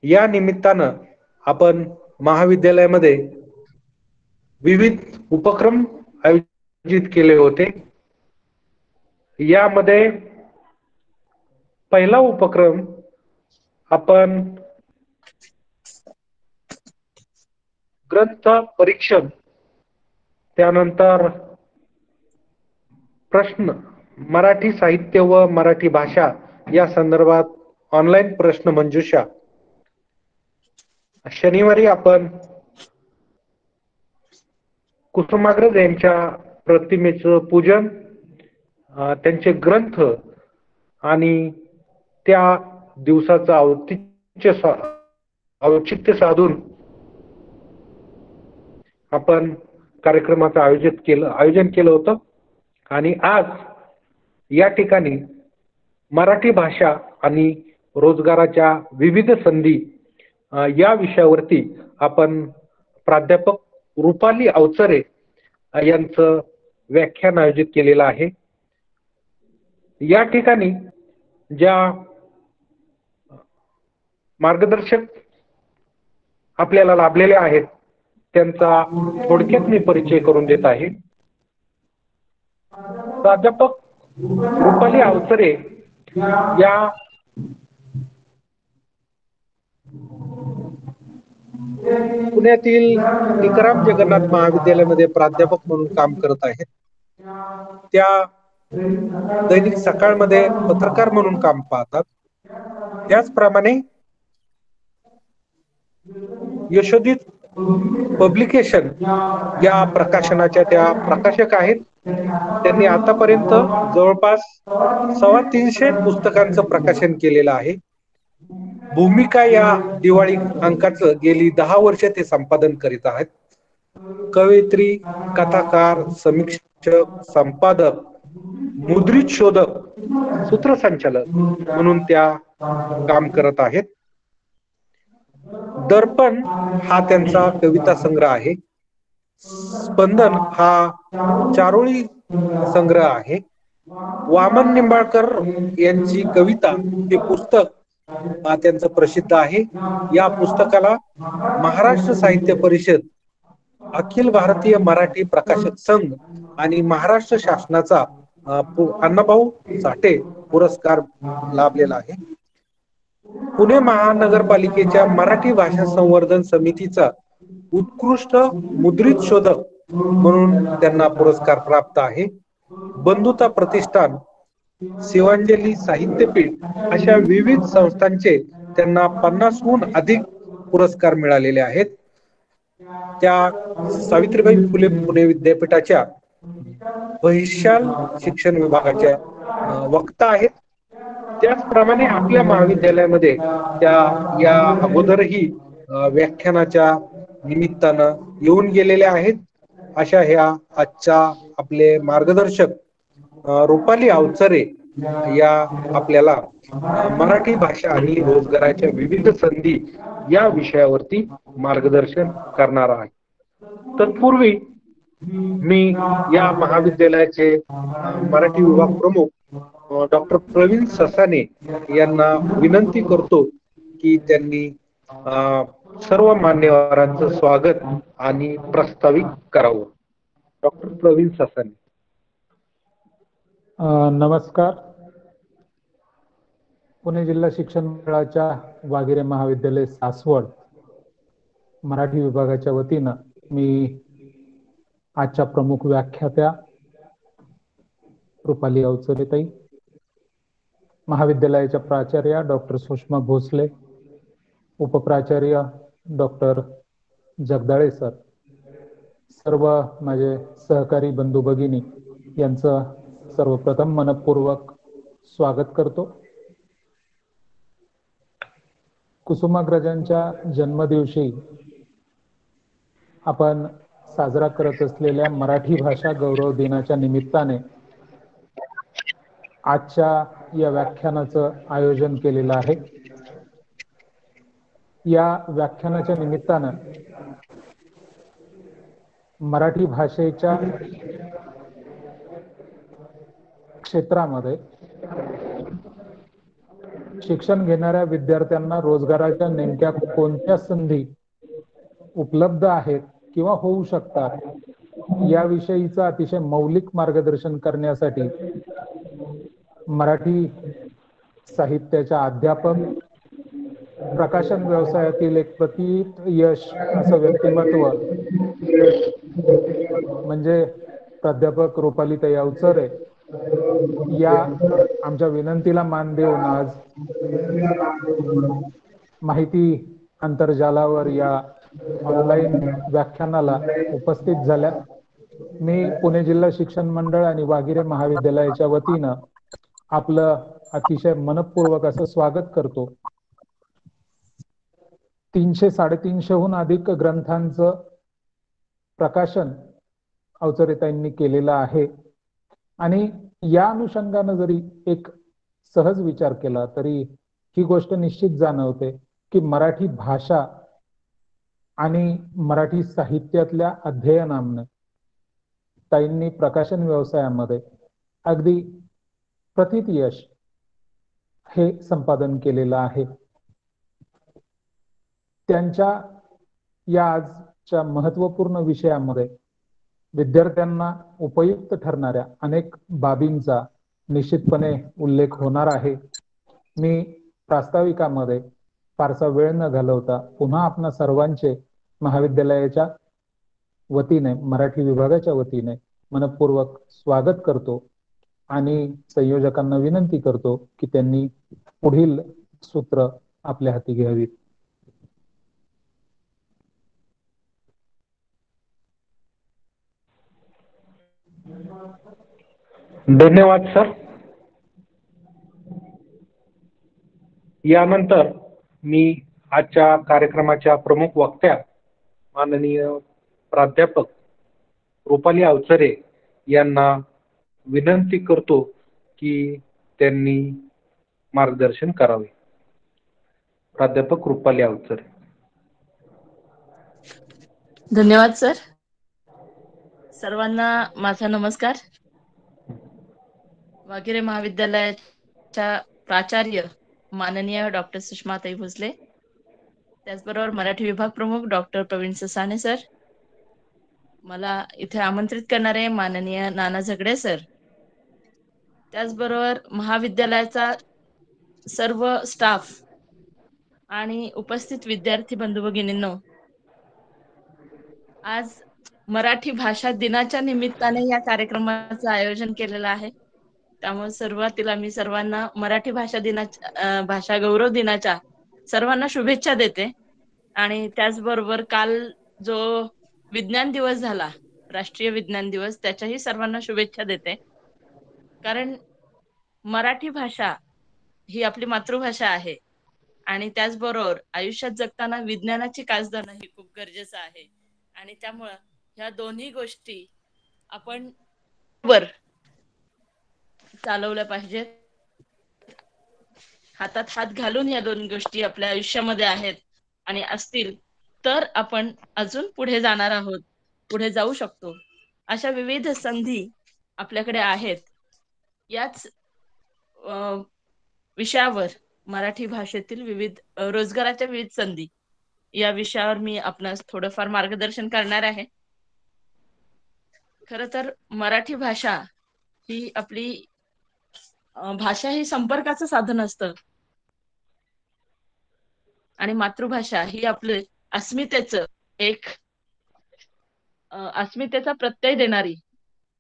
या निमित्तानं आपण महाविद्यालयामध्ये विविध उपक्रम आयोजित केले होते. यामध्ये पहिला उपक्रम आपण ग्रंथ परीक्षण, त्यानंतर प्रश्न, मराठी साहित्य व मराठी भाषा या संदर्भात ऑनलाईन प्रश्न मंजुषा. शनिवारी आपण कुसुमाग्रज यांच्या प्रतिमेचं पूजन, त्यांचे ग्रंथ आणि त्या दिवसाचं औचित्य साधून आपण कार्यक्रमाचं आयोजन केलं होतं. आणि आज या ठिकाणी मराठी भाषा आणि रोजगाराच्या विविध संधी या विषयावरती आपण प्राध्यापक रुपाली अवचरे यांचं व्याख्यान आयोजित केलेलं आहे. या ठिकाणी ज्या मार्गदर्शक आपल्याला लाभलेले आहेत त्यांचा थोडक्यात मी परिचय करून देत आहे. प्राध्यापक रुपाली अवचरे या पुण्यातील टिकाराम जगन्नाथ महाविद्यालयामध्ये प्राध्यापक म्हणून काम करत आहेत. त्या दैनिक सकाळमध्ये पत्रकार म्हणून काम पाहतात. त्याचप्रमाणे यशोदीत पब्लिकेशन या प्रकाशनाच्या त्या प्रकाशक आहेत. त्यांनी आतापर्यंत जवळपास 350 पुस्तकांचं प्रकाशन केलेलं आहे. भूमिका या दिवाळी अंकाचं गेली 10 वर्ष ते संपादन करीत आहेत. कवयित्री, कथाकार, समीक्षक, संपादक, मुद्रित शोधक, सूत्रसंचालक म्हणून त्या काम करत आहेत. दर्पण हा त्यांचा कविता संग्रह आहे. स्पंदन हा चारोळी संग्रह आहे. वामन निंबाळकर यांची कविता हे पुस्तक त्यांचं प्रसिद्ध आहे. या पुस्तकाला महाराष्ट्र साहित्य परिषद, अखिल भारतीय मराठी प्रकाशक संघ आणि महाराष्ट्र शासनाचा अण्णाभाऊ साठे पुरस्कार लाभलेला आहे. पुणे महानगरपालिकेच्या मराठी भाषा संवर्धन समितीचा उत्कृष्ट मुद्रित शोधक म्हणून त्यांना पुरस्कार प्राप्त आहे. बंधुता प्रतिष्ठान, शिवांजली साहित्यपीठ अशा विविध संस्थांचे त्यांना 50हून अधिक पुरस्कार मिळालेले आहेत. त्या सावित्रीबाई फुले पुणे विद्यापीठाच्या बहिशाल शिक्षण विभागाच्या वक्ता आहेत. त्याचप्रमाणे आपल्या महाविद्यालयामध्ये त्या या अगोदरही व्याख्यानाच्या निमित्तानं येऊन गेलेल्या आहेत. अशा ह्या आजच्या आपले मार्गदर्शक रुपाली अवचरे या आपल्याला मराठी भाषा आणि रोजगाराच्या विविध संधी या विषयावरती मार्गदर्शन करणार आहे. तत्पूर्वी मी या महाविद्यालयाचे मराठी विभाग प्रमुख डॉक्टर प्रवीण ससाने यांना विनंती करतो की त्यांनी सर्व मान्यवरांचं स्वागत आणि प्रास्ताविक करावं. डॉक्टर प्रवीण ससाने. नमस्कार. पुणे जिल्हा शिक्षण मंडळाच्या वागिरे महाविद्यालय सासवड मराठी विभागाच्या वतीनं मी आजच्या प्रमुख व्याख्यात्या रुपाली अवचरे ताई, महाविद्यालयाच्या प्राचार्या डॉक्टर सुषमा भोसले, उपप्राचार्य डॉक्टर जगदाळे सर, सर्व माझे सहकारी बंधू भगिनी यांचं सर्वप्रथम मनपूर्वक स्वागत करतो. कुसुमाग्रजांच्या जन्मदिवशी आपण साजरा करत असलेल्या मराठी भाषा गौरव दिनाच्या निमित्ताने आजच्या या व्याख्यानाचं आयोजन केलेलं आहे. या व्याख्यानाच्या निमित्तानं मराठी भाषेच्या क्षेत्रामध्ये शिक्षण घेणाऱ्या विद्यार्थ्यांना रोजगाराच्या नेमक्या कोणत्या संधी उपलब्ध आहेत किंवा होऊ शकतात याविषयीचं अतिशय मौलिक मार्गदर्शन करण्यासाठी मराठी साहित्याच्या अध्यापक, प्रकाशन व्यवसायातील एक प्रथित यश असं व्यक्तिमत्व म्हणजे प्राध्यापक रुपालीताई अवचरे या आमच्या विनंतीला मान देऊन आज माहिती आंतरजालावर या ऑनलाईन व्याख्यानाला उपस्थित झाल्या. मी पुणे जिल्हा शिक्षण मंडळ आणि वाघिरे महाविद्यालयाच्या वतीनं आपलं अतिशय मनपूर्वक असं स्वागत करतो. 300-350हून अधिक ग्रंथांचं प्रकाशन अवचरेताईंनी केलेलं आहे आणि या अनुषंगानं जरी एक सहज विचार केला तरी ही गोष्ट निश्चित जाणवते की मराठी भाषा आणि मराठी साहित्यातल्या अध्ययनानं ताईंनी प्रकाशन व्यवसायामध्ये अगदी प्रथित यश हे संपादन केलेलं आहे. त्यांच्या या आजच्या महत्वपूर्ण विषयामध्ये विद्यार्थ्यांना उपयुक्त ठरणाऱ्या अनेक बाबींचा निश्चितपणे उल्लेख होणार आहे. मी प्रास्ताविकामध्ये फारसा वेळ न घालवता पुन्हा आपणा सर्वांचे महाविद्यालयाच्या वतीने, मराठी विभागाच्या वतीने मनपूर्वक स्वागत करतो आणि संयोजकांना विनंती करतो की त्यांनी पुढील सूत्र आपल्या हाती घ्यावीत. धन्यवाद सर. यानंतर मी आजच्या कार्यक्रमाच्या प्रमुख वक्त्या माननीय प्राध्यापक रुपाली अवचरे यांना विनंती करतो की त्यांनी मार्गदर्शन करावे. प्राध्यापक रुपाली अवचरे. धन्यवाद सर. सर्वांना माझा नमस्कार. वाघिरे महाविद्यालयाच्या प्राचार्य माननीय डॉक्टर सुषमाताई भोसले, त्याचबरोबर मराठी विभाग प्रमुख डॉक्टर प्रवीण ससाणे सर, मला इथे आमंत्रित करणारे माननीय नाना झगडे सर, त्याचबरोबर महाविद्यालयाचा सर्व स्टाफ आणि उपस्थित विद्यार्थी बंधू भगिनींनो, आज मराठी भाषा दिनाच्या निमित्ताने या कार्यक्रमाचं आयोजन केलेलं आहे. त्यामुळे सुरुवातीला मी सर्वांना मराठी भाषा गौरव दिनाच्या सर्वांना शुभेच्छा देते. आणि त्याचबरोबर काल जो विज्ञान दिवस झाला, राष्ट्रीय विज्ञान दिवस, त्याच्याही सर्वांना शुभेच्छा देते. कारण मराठी भाषा ही आपली मातृभाषा आहे आणि त्याचबरोबर आयुष्यात जगताना विज्ञानाची कास धरणं ही खूप गरजेचं आहे. आणि त्यामुळं ह्या दोन्ही गोष्टी आपण चालवल्या पाहिजेत. हातात हात घालून या दोन गोष्टी आपल्या आयुष्यामध्ये आहेत आणि असतील तर आपण अजून पुढे जाणार आहोत, पुढे जाऊ शकतो. अशा विविध संधी आपल्याकडे आहेत. याच विषयावर मराठी भाषेतील विविध रोजगाराच्या विविध संधी या विषयावर मी आपणास थोडंफार मार्गदर्शन करणार आहे. खरं तर मराठी भाषा ही आपली भाषा ही संपर्काचं साधन असतं आणि मातृभाषा ही आपले अस्मितेचं अस्मितेचा प्रत्यय देणारी,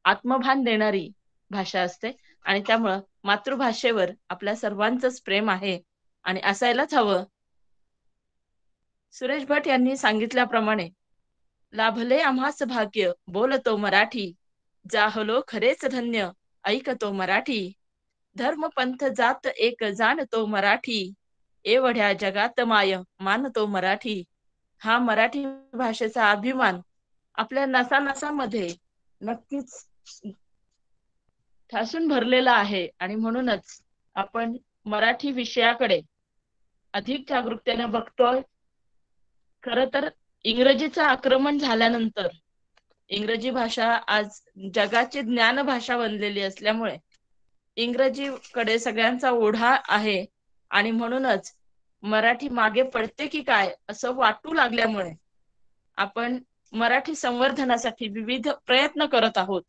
आत्मभान देणारी भाषा असते. आणि त्यामुळं मातृभाषेवर आपल्या सर्वांचंच प्रेम आहे आणि असायलाच हवं. सुरेश भट यांनी सांगितल्याप्रमाणे, लाभले आम्हास भाग्य बोलतो मराठी, जाहलो खरेच धन्य ऐकतो मराठी, धर्म पंथ जात एक जाणतो मराठी, एवढ्या जगात माय मानतो मराठी. हा मराठी भाषेचा अभिमान आपल्या नसानसामध्ये नक्कीच ठासून भरलेला आहे आणि म्हणूनच आपण मराठी विषयाकडे अधिक जागरूकतेने बघतोय. खरं तर इंग्रजीचं आक्रमण झाल्यानंतर इंग्रजी भाषा आज जगाची ज्ञान भाषा बनलेली असल्यामुळे इंग्रजीकडे सगळ्यांचा ओढा आहे आणि म्हणूनच मराठी मागे पडते की काय असं वाटू लागल्यामुळे आपण मराठी संवर्धनासाठी विविध प्रयत्न करत आहोत.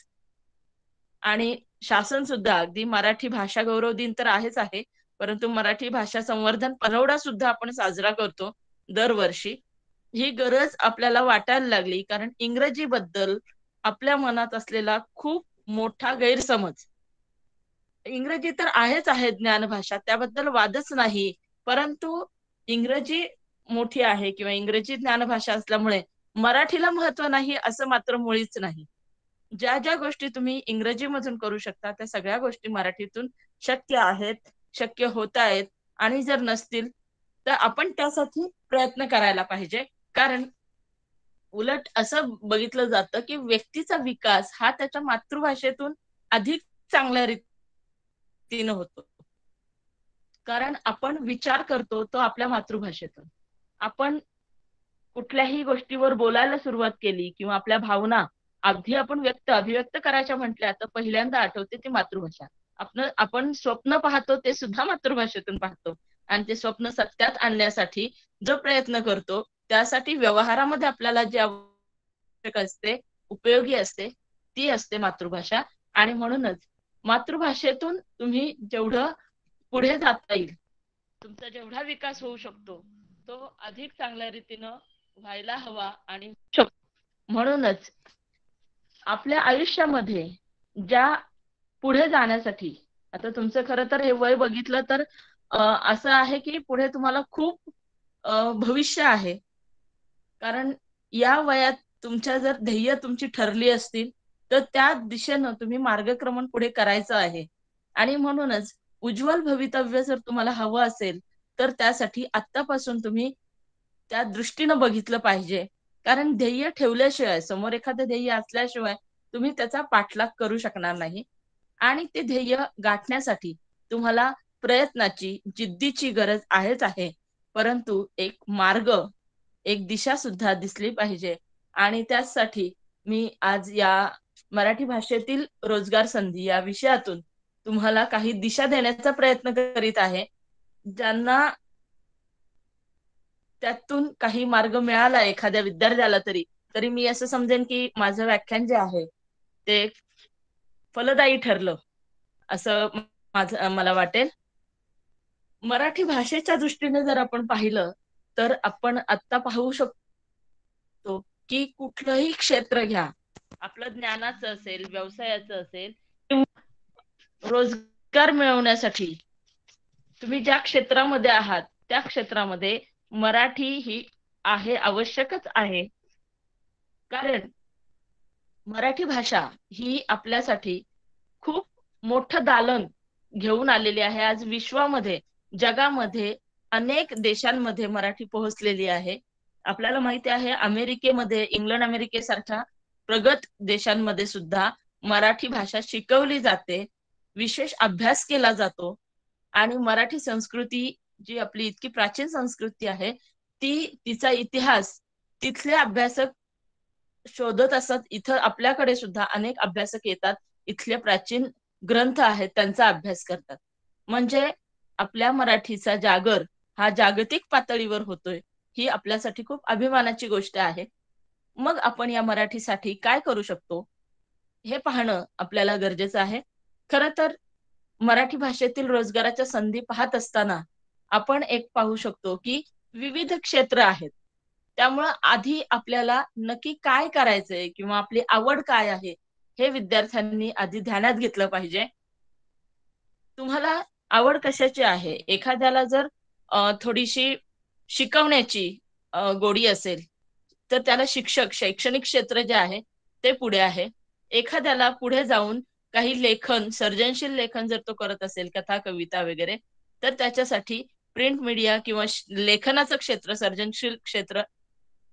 आणि शासन सुद्धा अगदी मराठी भाषा गौरव दिन तर आहेच आहे, परंतु मराठी भाषा संवर्धन पंधरवडा सुद्धा आपण साजरा करतो दरवर्षी. ही गरज आपल्याला वाटायला लागली कारण इंग्रजी बद्दल आपल्या मनात असलेला खूप मोठा गैरसमज. इंग्रजी तर आहेच आहे ज्ञानभाषा, त्याबद्दल वादच नाही, परंतु इंग्रजी मोठी आहे किंवा इंग्रजी ज्ञानभाषा असल्यामुळे मराठीला महत्व नाही असं मात्र मुळीच नाही. ज्या ज्या गोष्टी तुम्ही इंग्रजीमधून करू शकता त्या सगळ्या गोष्टी मराठीतून शक्य आहेत, शक्य होत आहेत. आणि जर नसतील तर आपण त्यासाठी प्रयत्न करायला पाहिजे. कारण उलट असं बघितलं जातं की व्यक्तीचा विकास हा त्याच्या मातृभाषेतून अधिक चांगल्या रीतीने होतो. कारण आपण विचार करतो तो आपल्या मातृभाषेतून. आपण कुठल्याही गोष्टीवर बोलायला सुरुवात केली किंवा आपल्या भावना आपण अभिव्यक्त करायच्या म्हटल्या तर पहिल्यांदा आठवते ती मातृभाषा. आपण स्वप्न पाहतो ते सुद्धा मातृभाषेतून पाहतो. आणि ते स्वप्न सत्यात आणण्यासाठी जो प्रयत्न करतो त्यासाठी व्यवहारामध्ये आपल्याला जे आवश्यक असते, उपयोगी असते, ती असते मातृभाषा. आणि म्हणूनच मातृभाषेतून तुम्ही जेवढं पुढे जाता येईल, तुमचा जेवढा विकास होऊ शकतो तो अधिक चांगल्या रीतीनं व्हायला हवा. आणि म्हणूनच आपल्या आयुष्यामध्ये ज्या पुढे जाण्यासाठी, आता तुमचं खरं तर हे वय बघितलं तर असं आहे की पुढे तुम्हाला खूप भविष्य आहे. कारण या वयात तुमच्या जर ध्येय तुमची ठरली असतील तर त्या दिशेनं तुम्ही मार्गक्रमण पुढे करायचं आहे. आणि म्हणूनच उज्ज्वल भवितव्य जर तुम्हाला हवं असेल तर त्यासाठी आत्तापासून तुम्ही त्या दृष्टीनं बघितलं पाहिजे. कारण ध्येय ठेवल्याशिवाय, समोर एखादं ध्येय असल्याशिवाय तुम्ही त्याचा पाठलाग करू शकणार नाही. आणि ते ध्येय गाठण्यासाठी तुम्हाला प्रयत्नाची, जिद्दीची गरज आहेच आहे. परंतु एक मार्ग, एक दिशा सुद्धा दिसली पाहिजे. आणि त्यासाठी मी आज या मराठी भाषेतील रोजगार संधी या विषयातून तुम्हाला काही दिशा देण्याचा प्रयत्न करीत आहे. ज्यांना त्यातून काही मार्ग मिळाला एखाद्या विद्यार्थ्याला तरी मी असं समजेन की माझं व्याख्यान जे आहे ते फलदायी ठरलं असं मला वाटेल. मराठी भाषेच्या दृष्टीने जर आपण पाहिलं तर आपण आत्ता पाहू शकतो की कुठलंही क्षेत्र घ्या, आपलं ज्ञानाचं असेल, व्यवसायाचं असेल, रोजगार मिळवण्यासाठी तुम्ही ज्या क्षेत्रामध्ये आहात त्या क्षेत्रामध्ये मराठी ही आहे, आवश्यकच आहे. कारण मराठी भाषा ही आपल्यासाठी खूप मोठं दालन घेऊन आलेली आहे. आज विश्वामध्ये, जगामध्ये अनेक देशांमध्ये मराठी पोहोचलेली आहे. आपल्याला माहिती आहे अमेरिकेमध्ये, इंग्लंड अमेरिकेसारख्या प्रगत देशांमध्ये सुद्धा मराठी भाषा शिकवली जाते, विशेष अभ्यास केला जातो. आणि मराठी संस्कृती जी आपली इतकी प्राचीन संस्कृती आहे तिचा इतिहास तिथले अभ्यासक शोधत असतात. इथं आपल्याकडे सुद्धा अनेक अभ्यासक येतात, इथले प्राचीन ग्रंथ आहेत त्यांचा अभ्यास करतात. म्हणजे आपल्या मराठीचा जागर हा जागतिक पातळीवर होतोय, ही आपल्यासाठी खूप अभिमानाची गोष्ट आहे. मग आपण या मराठीसाठी काय करू शकतो हे पाहणं आपल्याला गरजेचं आहे. खरं तर मराठी भाषेतील रोजगाराच्या संधी पाहत असताना आपण एक पाहू शकतो की विविध क्षेत्र आहेत. त्यामुळं आधी आपल्याला नक्की काय करायचंय किंवा आपली आवड काय आहे हे विद्यार्थ्यांनी आधी ध्यानात घेतलं पाहिजे. तुम्हाला आवड कशाची आहे? एखाद्याला जर थोडीशी शिकवण्याची गोडी असेल तर त्याला शैक्षणिक क्षेत्र जे आहे ते पुढे आहे. एखाद्याला पुढे जाऊन काही लेखन, सर्जनशील लेखन जर तो करत असेल, कथा, कविता वगैरे, तर त्याच्यासाठी प्रिंट मीडिया किंवा लेखनाचं क्षेत्र, सर्जनशील क्षेत्र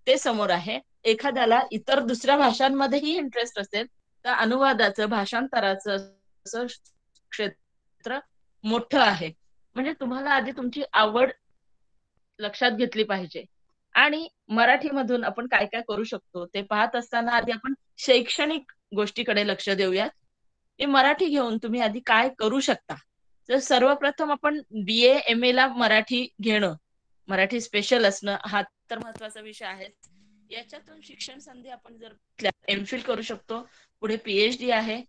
ते समोर आहे. एखाद्याला इतर दुसऱ्या भाषांमध्येही इंटरेस्ट असेल तर अनुवादाचं, भाषांतराचं असं क्षेत्र मोठं आहे. म्हणजे तुम्हाला आधी तुमची आवड लक्षात घेतली पाहिजे. आणि मराठीमधून आपण काय काय करू शकतो ते पाहत असताना आधी आपण शैक्षणिक गोष्टीकडे लक्ष देऊयात. की मराठी घेऊन तुम्ही आधी काय करू शकता. तर सर्वप्रथम आपण BA MA ला मराठी घेणं, मराठी स्पेशल असणं हा तर महत्वाचा विषय आहे. याच्यातून शिक्षण संधी आपण जर MPhil करू शकतो, पुढे PhD आहे.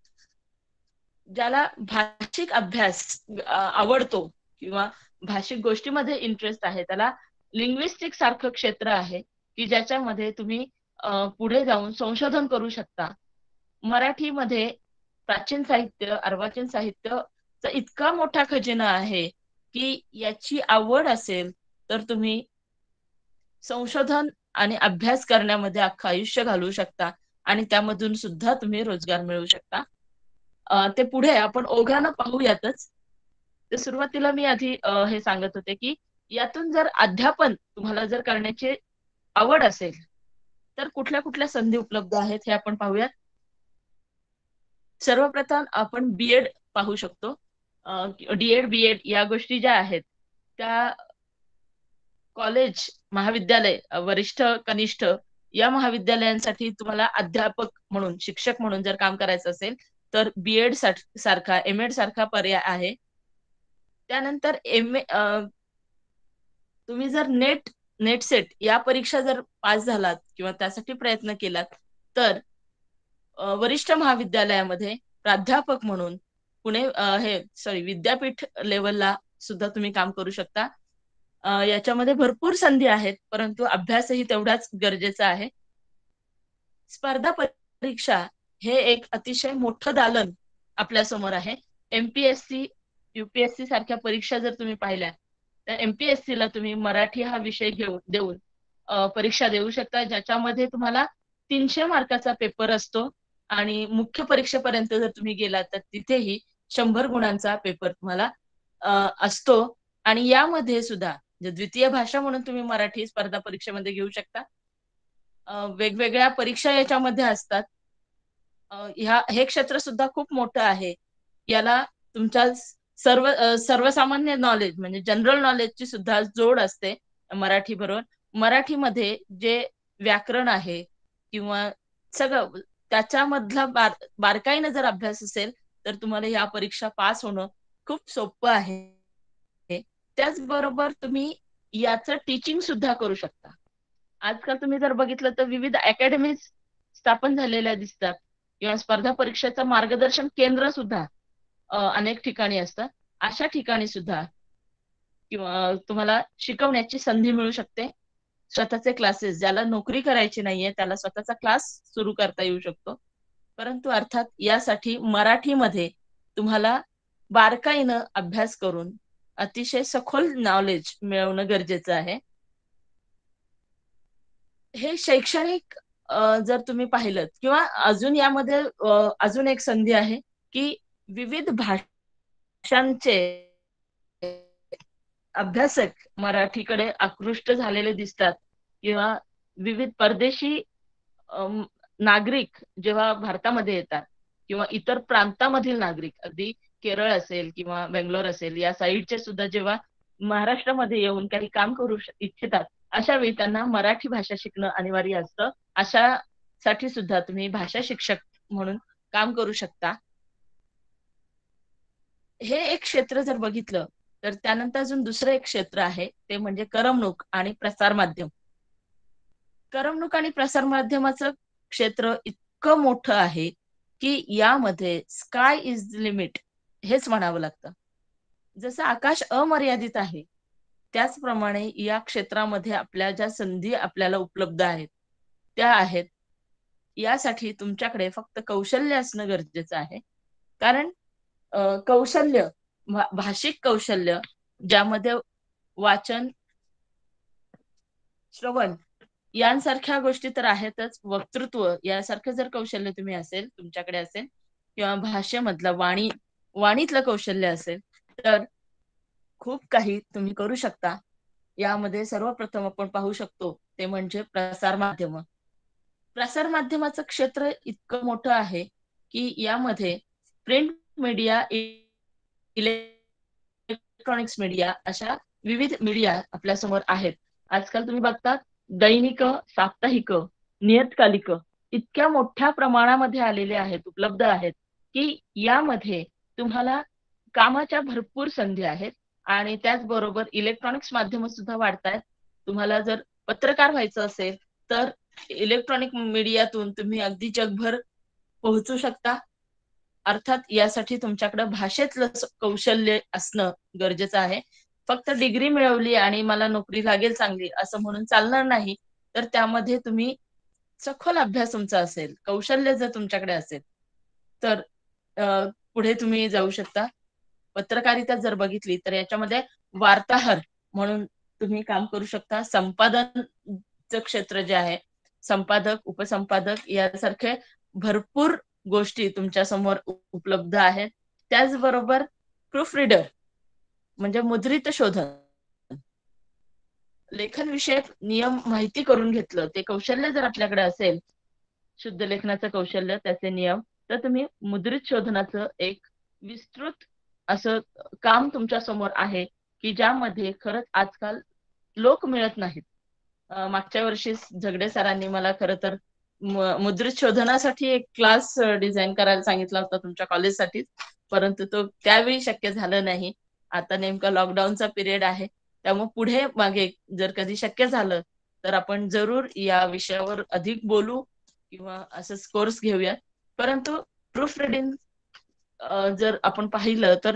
ज्याला भाषिक अभ्यास आवडतो किंवा भाषिक गोष्टीमध्ये इंटरेस्ट आहे, त्याला लिंग्विस्टिक सारखं क्षेत्र आहे की ज्याच्यामध्ये तुम्ही पुढे जाऊन संशोधन करू शकता. मराठीमध्ये प्राचीन साहित्य, अर्वाचीन साहित्यचा इतका मोठा खजिना आहे की याची आवड असेल तर तुम्ही संशोधन आणि अभ्यास करण्यामध्ये अख्खं आयुष्य घालवू शकता आणि त्यामधून सुद्धा तुम्ही रोजगार मिळवू शकता. ते पुढे आपण ओघानं पाहूयातच. तर सुरुवातीला मी आधी हे सांगत होते की यातून जर अध्यापन तुम्हाला जर करण्याची आवड असेल तर कुठल्या कुठल्या संधी उपलब्ध आहेत हे आपण पाहूयात. सर्वप्रथम आपण बीएड पाहू शकतो. डीएड, बीएड या गोष्टी ज्या आहेत त्या कॉलेज, महाविद्यालय, वरिष्ठ, कनिष्ठ या महाविद्यालयांसाठी तुम्हाला अध्यापक म्हणून, शिक्षक म्हणून जर काम करायचं असेल तर बीएड सारखा, एमएड सारखा पर्याय आहे. त्यानंतर तुम्ही जर नेट सेट या परीक्षा जर पास झालात किंवा त्यासाठी प्रयत्न केलात तर वरिष्ठ महाविद्यालयामध्ये प्राध्यापक म्हणून विद्यापीठ लेवलला सुद्धा तुम्ही काम करू शकता. याच्यामध्ये भरपूर संधी आहेत, परंतु अभ्यासही तेवढाच गरजेचा आहे. स्पर्धा परीक्षा हे एक अतिशय मोठं दालन आपल्या समोर आहे. MPSC, UPSC सारख्या परीक्षा जर तुम्ही पाहिल्या तर MPSC ला तुम्ही मराठी हा विषय देऊन परीक्षा देऊ शकता, ज्याच्यामध्ये तुम्हाला 300 मार्काचा पेपर असतो आणि मुख्य परीक्षेपर्यंत जर तुम्ही गेलात तर तिथेही 100 गुणांचा पेपर तुम्हाला असतो. आणि यामध्ये सुद्धा द्वितीय भाषा म्हणून तुम्ही मराठी स्पर्धा परीक्षेमध्ये घेऊ शकता. वेगवेगळ्या परीक्षा याच्यामध्ये असतात. हे क्षेत्र सुद्धा खूप मोठं आहे. याला तुमच्या सर्वसामान्य नॉलेज म्हणजे जनरल नॉलेजची सुद्धा जोड असते मराठी बरोबर. मराठीमध्ये जे व्याकरण आहे किंवा सगळं त्याच्यामधला बारकाईनं जर अभ्यास असेल तर तुम्हाला या परीक्षा पास होणं खूप सोपं आहे. त्याचबरोबर तुम्ही याचं टीचिंग सुद्धा करू शकता. आजकाल तुम्ही जर बघितलं तर विविध अकॅडमीज स्थापन झालेल्या दिसतात किंवा स्पर्धा परीक्षेचं मार्गदर्शन केंद्र सुद्धा अनेक ठिकाणी असतात. अशा ठिकाणी सुद्धा किंवा तुम्हाला शिकवण्याची संधी मिळू शकते. स्वतःचे क्लासेस, ज्याला नोकरी करायची नाहीये त्याला स्वतःचा क्लास सुरू करता येऊ शकतो. परंतु अर्थात यासाठी मराठीमध्ये तुम्हाला बारकाईनं अभ्यास करून अतिशय सखोल नॉलेज मिळवणं गरजेचं आहे. हे शैक्षणिक जर तुम्ही पाहिलं किंवा अजून यामध्ये अजून एक संधी आहे की विविध भाषांचे अभ्यासक मराठीकडे आकृष्ट झालेले दिसतात किंवा विविध परदेशी नागरिक जेव्हा भारतामध्ये येतात किंवा इतर प्रांतामधील नागरिक, अगदी केरळ असेल किंवा बेंगलोर असेल या साईडचे सुद्धा जेव्हा महाराष्ट्रामध्ये येऊन काही काम करू इच्छितात, अशा वेळी त्यांना मराठी भाषा शिकणं अनिवार्य असतं. अशासाठी सुद्धा तुम्ही भाषा शिक्षक म्हणून काम करू शकता. हे एक क्षेत्र जर बघितलं तर त्यानंतर अजून दुसरं एक क्षेत्र आहे ते म्हणजे करमणूक आणि प्रसार माध्यम. करमणूक आणि प्रसार माध्यमाचं क्षेत्र इतकं मोठं आहे की यामध्ये स्काय इज लिमिट हेच म्हणावं लागतं. जसं आकाश अमर्यादित आहे त्याचप्रमाणे या क्षेत्रामध्ये आपल्या ज्या संधी आपल्याला उपलब्ध आहेत त्या आहेत. यासाठी तुमच्याकडे फक्त कौशल्य असणं गरजेचं आहे. कारण कौशल्य, भाषिक कौशल्य ज्यामध्ये वाचन, श्रवण यांसारख्या गोष्टी तर आहेतच, वक्तृत्व यासारखं जर कौशल्य तुम्ही असेल तुमच्याकडे असेल किंवा भाषेमधलं वाणीतलं कौशल्य असेल तर खूप काही तुम्ही करू शकता. यामध्ये सर्वप्रथम आपण पाहू शकतो ते म्हणजे प्रसार माध्यम. प्रसार माध्यमाचं क्षेत्र इतकं मोठं आहे की यामध्ये प्रिंट मीडिया, इलेक्ट्रॉनिक्स मीडिया अशा विविध मीडिया आपल्या समोर आहेत. आजकाल तुम्ही बघता दैनिक, साप्ताहिक, नियतकालिक इतक्या मोठ्या प्रमाणामध्ये आलेले आहेत, उपलब्ध आहेत की यामध्ये तुम्हाला कामाच्या भरपूर संधी आहेत आणि त्याचबरोबर इलेक्ट्रॉनिक्स माध्यम सुद्धा वाढत आहेत. तुम्हाला जर पत्रकार व्हायचं असेल तर इलेक्ट्रॉनिक मीडियातून तुम्ही अगदी जगभर पोहोचू शकता. अर्थात यासाठी तुमच्याकडे भाषेतलं कौशल्य असणं गरजेचं आहे. फक्त डिग्री मिळवली आणि मला नोकरी लागेल चांगली असं म्हणून चालणार नाही. तर त्यामध्ये तुम्ही सखोल अभ्यास तुमचा असेल, कौशल्य जर तुमच्याकडे असेल तर पुढे तुम्ही जाऊ शकता. पत्रकारिता जर बघितली तर याच्यामध्ये वार्ताहर म्हणून तुम्ही काम करू शकता. संपादनचं क्षेत्र जे आहे, संपादक, उपसंपादक यासारखे भरपूर गोष्टी तुमच्या समोर उपलब्ध आहेत. त्याचबरोबर प्रूफ रीडर म्हणजे मुद्रित शोधन, लेखन विषयक नियम माहिती करून घेतलं, ते कौशल्य जर आपल्याकडे असेल, शुद्ध लेखनाचं कौशल्य, त्याचे नियम, तर तुम्ही मुद्रित शोधनाचं एक विस्तृत असं काम तुमच्या समोर आहे की ज्यामध्ये खरंच आजकाल लोक मिळत नाहीत. मागच्या वर्षी झगडे सरांनी मला खरं तर मुद्रित शोधनासाठी एक क्लास डिझाईन करायला सांगितला होता तुमच्या कॉलेजसाठी, परंतु तो त्यावेळी शक्य झालं नाही. आता नेमका लॉकडाऊनचा पिरियड आहे, त्यामुळे पुढे मागे जर कधी शक्य झालं तर आपण जरूर या विषयावर अधिक बोलू किंवा असंच कोर्स घेऊया. परंतु प्रूफ रिडिंग जर आपण पाहिलं तर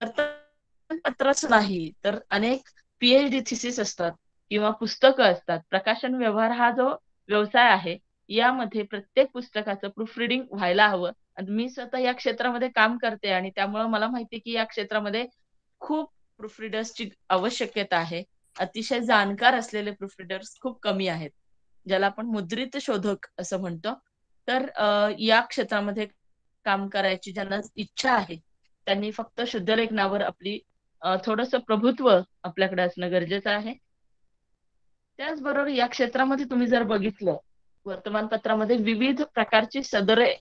वर्तमानपत्रच नाही तर अनेक पीएचडी थिसिस असतात किंवा पुस्तकं असतात. प्रकाशन व्यवहार हा जो व्यवसाय आहे यामध्ये प्रत्येक पुस्तकाचं प्रूफ रिडिंग व्हायला हवं. आणि मी स्वतः या क्षेत्रामध्ये काम करते आणि त्यामुळे मला माहिती की या क्षेत्रामध्ये खूप प्रूफ रीडर्सची आवश्यकता आहे. अतिशय जाणकार असलेले प्रूफ रीडर्स खूप कमी आहेत, ज्याला आपण मुद्रित शोधक असं म्हणतो. तर या क्षेत्रामध्ये काम करायची ज्यांना इच्छा आहे त्यांनी फक्त शुद्ध लेखनावर आपली थोडंसं प्रभुत्व आपल्याकडे असणं गरजेचं आहे. त्याचबरोबर या क्षेत्रामध्ये तुम्ही जर बघितलं, वर्तमानपत्रामध्ये विविध प्रकारची सदरे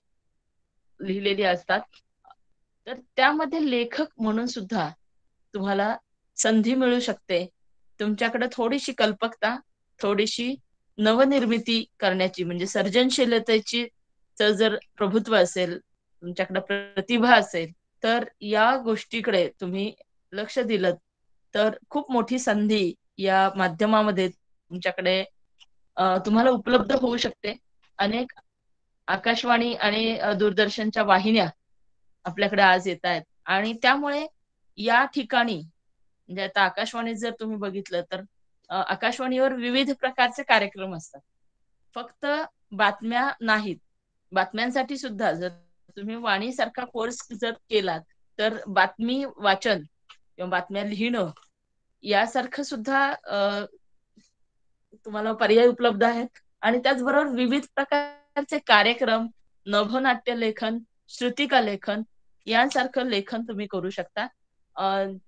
लिहिलेली असतात, तर त्यामध्ये लेखक म्हणून सुद्धा तुम्हाला संधी मिळू शकते. तुमच्याकडे थोडीशी कल्पकता, थोडीशी नवनिर्मिती करण्याची म्हणजे सर्जनशीलतेची जर प्रभुत्व असेल, तुमच्याकडे प्रतिभा असेल, तर या गोष्टीकडे तुम्ही लक्ष दिलं तर खूप मोठी संधी या माध्यमामध्ये तुमच्याकडे तुम्हाला उपलब्ध होऊ शकते. अनेक आकाशवाणी आणि दूरदर्शनच्या वाहिन्या आपल्याकडे आज येत आहेत आणि त्यामुळे या ठिकाणी म्हणजे आता आकाशवाणी जर तुम्ही बघितलं तर आकाशवाणीवर विविध प्रकारचे कार्यक्रम असतात. फक्त बातम्या नाहीत, बातम्यांसाठी सुद्धा जर तुम्ही वाणीसारखा कोर्स जर केलात तर बातमी वाचन किंवा बातम्या लिहिणं यासारखं सुद्धा तुम्हाला पर्याय उपलब्ध आहेत. आणि त्याचबरोबर विविध प्रकारचे कार्यक्रम, नभोनाट्य लेखन, श्रुतिका लेखन यांसारखं लेखन तुम्ही करू शकता.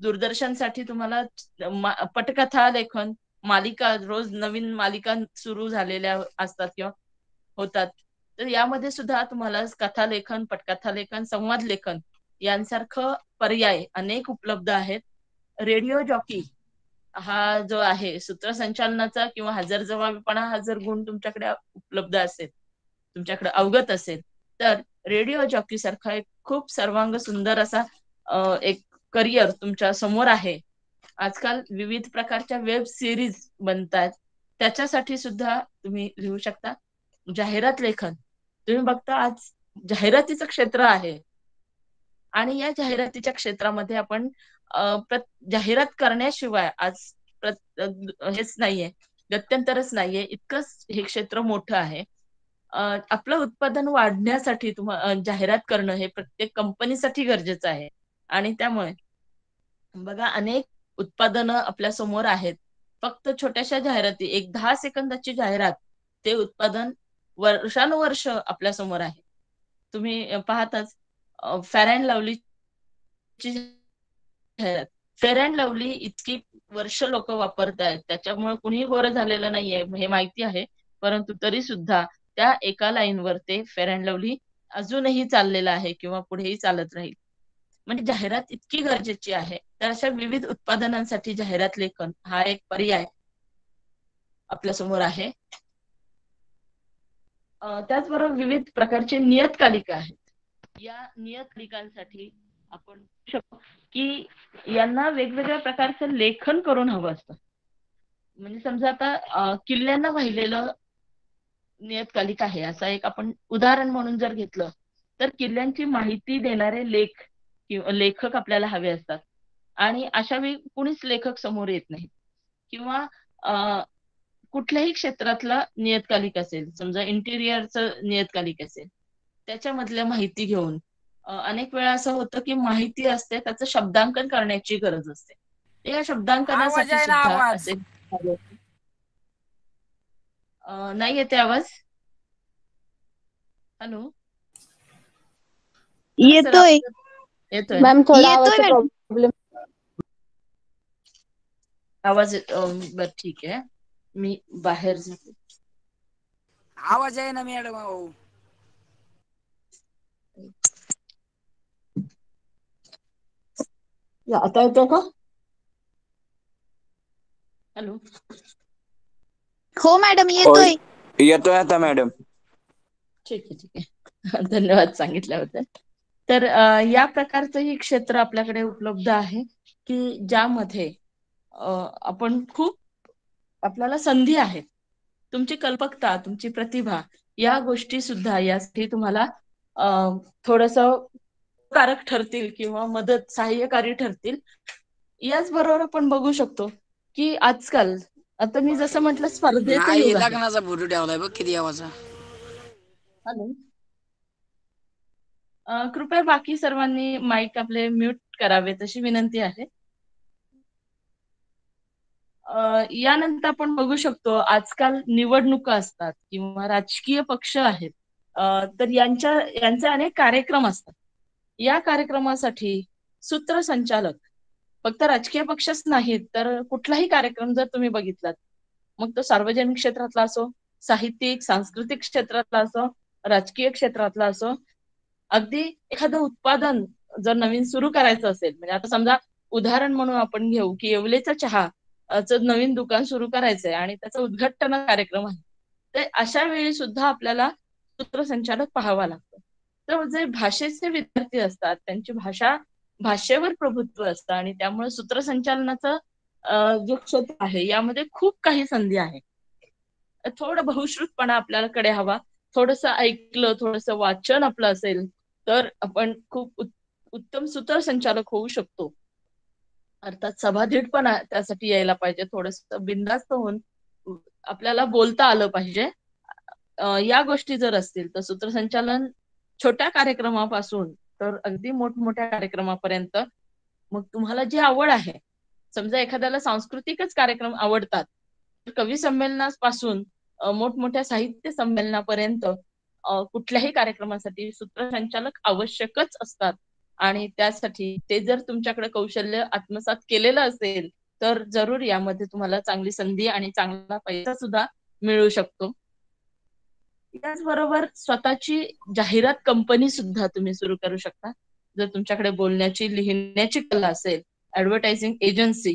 दूरदर्शनसाठी तुम्हाला पटकथा लेखन, मालिका, रोज नवीन मालिका सुरू झालेल्या असतात किंवा होतात, तर यामध्ये सुद्धा तुम्हाला कथा लेखन, पटकथा लेखन, संवाद लेखन यांसारखं पर्याय अनेक उपलब्ध आहेत. रेडिओ जॉकी हा जो आहे सूत्रसंचालनाचा किंवा हजरजबाबीपणा हा जर गुण तुमच्याकडे उपलब्ध असेल, तुमच्याकडे अवगत असेल, तर रेडिओ जॉकी सारखा एक खूप सर्वांग सुंदर असा एक करिअर तुमच्या समोर आहे. आजकाल विविध प्रकारच्या वेब सिरीज बनतात, त्याच्यासाठी सुद्धा तुम्ही लिहू शकता. जाहिरात लेखन, तुम्ही बघता आज जाहिरातीचं क्षेत्र आहे आणि या जाहिरातीच्या क्षेत्रामध्ये आपण जाहिरात करण्याशिवाय आज हेच नाहीये, गत्यंतरच नाहीये, इतकंच हे क्षेत्र मोठं आहे. आपलं उत्पादन वाढण्यासाठी जाहिरात करणं हे प्रत्येक कंपनीसाठी गरजेचं आहे. आणि त्यामुळे बघा अनेक उत्पादनं आपल्या समोर आहेत, फक्त छोट्याशा जाहिराती, एक 10 सेकंदाची जाहिरात, ते उत्पादन वर्षानुवर्ष आपल्या समोर आहे. तुम्ही पाहताच फेअर अँड लवलीची जाहिरात, फेअर अँड लवली इतकी वर्ष लोक वापरतायत, त्याच्यामुळे कुणीही गोरं झालेलं नाहीये हे माहिती आहे, परंतु तरी सुद्धा त्या एका लाईनवर ते फेअर अँड लवली अजूनही चाललेलं आहे किंवा पुढेही चालत राहील. म्हणजे जाहिरात इतकी गरजेची आहे. तर अशा विविध उत्पादनांसाठी जाहिरात लेखन हा एक पर्याय आपल्या समोर आहे. त्याचबरोबर विविध प्रकारचे नियतकालिका आहेत. या नियतकालिकांसाठी आपण शकतो की यांना वेगवेगळ्या प्रकारचं लेखन करून हवं असतं. म्हणजे समजा आता किल्ल्यांना वाहिलेलं नियतकालिक आहे असं एक आपण उदाहरण म्हणून जर घेतलं, तर किल्ल्यांची माहिती देणारे लेख किंवा लेखक आपल्याला हवे असतात आणि अशा वेळी कुणीच लेखक समोर येत नाही किंवा अ, कुठल्याही क्षेत्रातला नियतकालिक असेल, समजा इंटिरियरचं नियतकालिक असेल, त्याच्यामधल्या माहिती घेऊन अनेक वेळा असं होतं की माहिती असते त्याचं शब्दांकन करण्याची गरज असते. या आवाज शब्दांकनासाठी आहे ना सुद्धा आवाज. असे नाही येते आवाज? हॅलो? हा सर येतोय येतोय ना? मॅम, थोडा येतोय आवाजचा मॅडम. प्रॉब्लेम. आवाज बरं ठीक आहे. मी बाहेर जाते. आवाज आहे ना मॅडम. अहो आता येतो का? हॅलो? हो मॅडम, होय, येतोय. येतोय आता मॅडम. ठीक आहे, ठीक आहे. धन्यवाद सांगितल्याबद्दल. तर या प्रकारचंही क्षेत्र आपल्याकडे उपलब्ध आहे की ज्यामध्ये आपण खूप आपल्याला संधी आहेत. तुमची कल्पकता, तुमची प्रतिभा या गोष्टी सुद्धा यासाठी तुम्हाला थोडंसं कारक ठरतील किंवा सहाय्यकारी ठरतील. याचबरोबर आपण बघू शकतो की आजकाल आता मी जसं म्हटलं स्पर्धेचं नाही, युग आहे. लग्नाचा फोटो ठेवलाय बघ किती आवाजा. हॅलो? कृपया बाकी सर्वांनी माईक आपले म्यूट करावेत अशी विनंती आहे. यानंतर आपण बघू शकतो आजकाल निवडणुका असतात किंवा राजकीय पक्ष आहेत. तर यांचे अनेक कार्यक्रम असतात. या कार्यक्रमासाठी सूत्रसंचालक फक्त राजकीय पक्षच नाहीत, तर कुठलाही कार्यक्रम जर तुम्ही बघितलात, मग तो सार्वजनिक क्षेत्रातला असो, साहित्यिक, सांस्कृतिक क्षेत्रातला असो, राजकीय क्षेत्रातला असो, अगदी एखादं उत्पादन जर नवीन सुरू करायचं असेल, म्हणजे आता समजा उदाहरण म्हणून आपण घेऊ की येवलेचा चहा चं नवीन दुकान सुरू करायचंय आणि त्याचा उद्घाटन कार्यक्रम आहे. तर अशा वेळी सुद्धा आपल्याला सूत्रसंचालक पाहावा लागतो. तर जे भाषेचे विद्यार्थी असतात त्यांची भाषेवर प्रभुत्व असतं आणि त्यामुळे सूत्रसंचालनाचं जो क्षेत्र आहे यामध्ये खूप काही संधी आहे. थोडं बहुश्रुतपणा आपल्याकडे हवा. थोडंसं ऐकलं, थोडंसं वाचन आपलं असेल, तर आपण खूप उत्तम सूत्रसंचालक होऊ शकतो. अर्थात सभाधीटपणा त्यासाठी यायला पाहिजे. थोडंसं बिनधास्त होऊन आपल्याला बोलता आलं पाहिजे. या गोष्टी जर असतील तर सूत्रसंचालन छोट्या कार्यक्रमापासून तर अगदी मोठमोठ्या कार्यक्रमापर्यंत मग तुम्हाला जी आवड आहे, समजा एखाद्याला सांस्कृतिकच कार्यक्रम आवडतात, तर कवी संमेलनापासून मोठमोठ्या साहित्य संमेलनापर्यंत कुठल्याही कार्यक्रमासाठी सूत्रसंचालक आवश्यकच असतात. आणि त्यासाठी ते जर तुमच्याकडे कौशल्य आत्मसात केलेलं असेल, तर जरूर यामध्ये तुम्हाला चांगली संधी आणि चांगला पैसा सुद्धा मिळू शकतो. त्याचबरोबर स्वतःची जाहिरात कंपनी सुद्धा तुम्ही सुरू करू शकता. जर तुमच्याकडे बोलण्याची, लिहिण्याची कला असेल, ऍडव्हर्टायझिंग एजन्सी.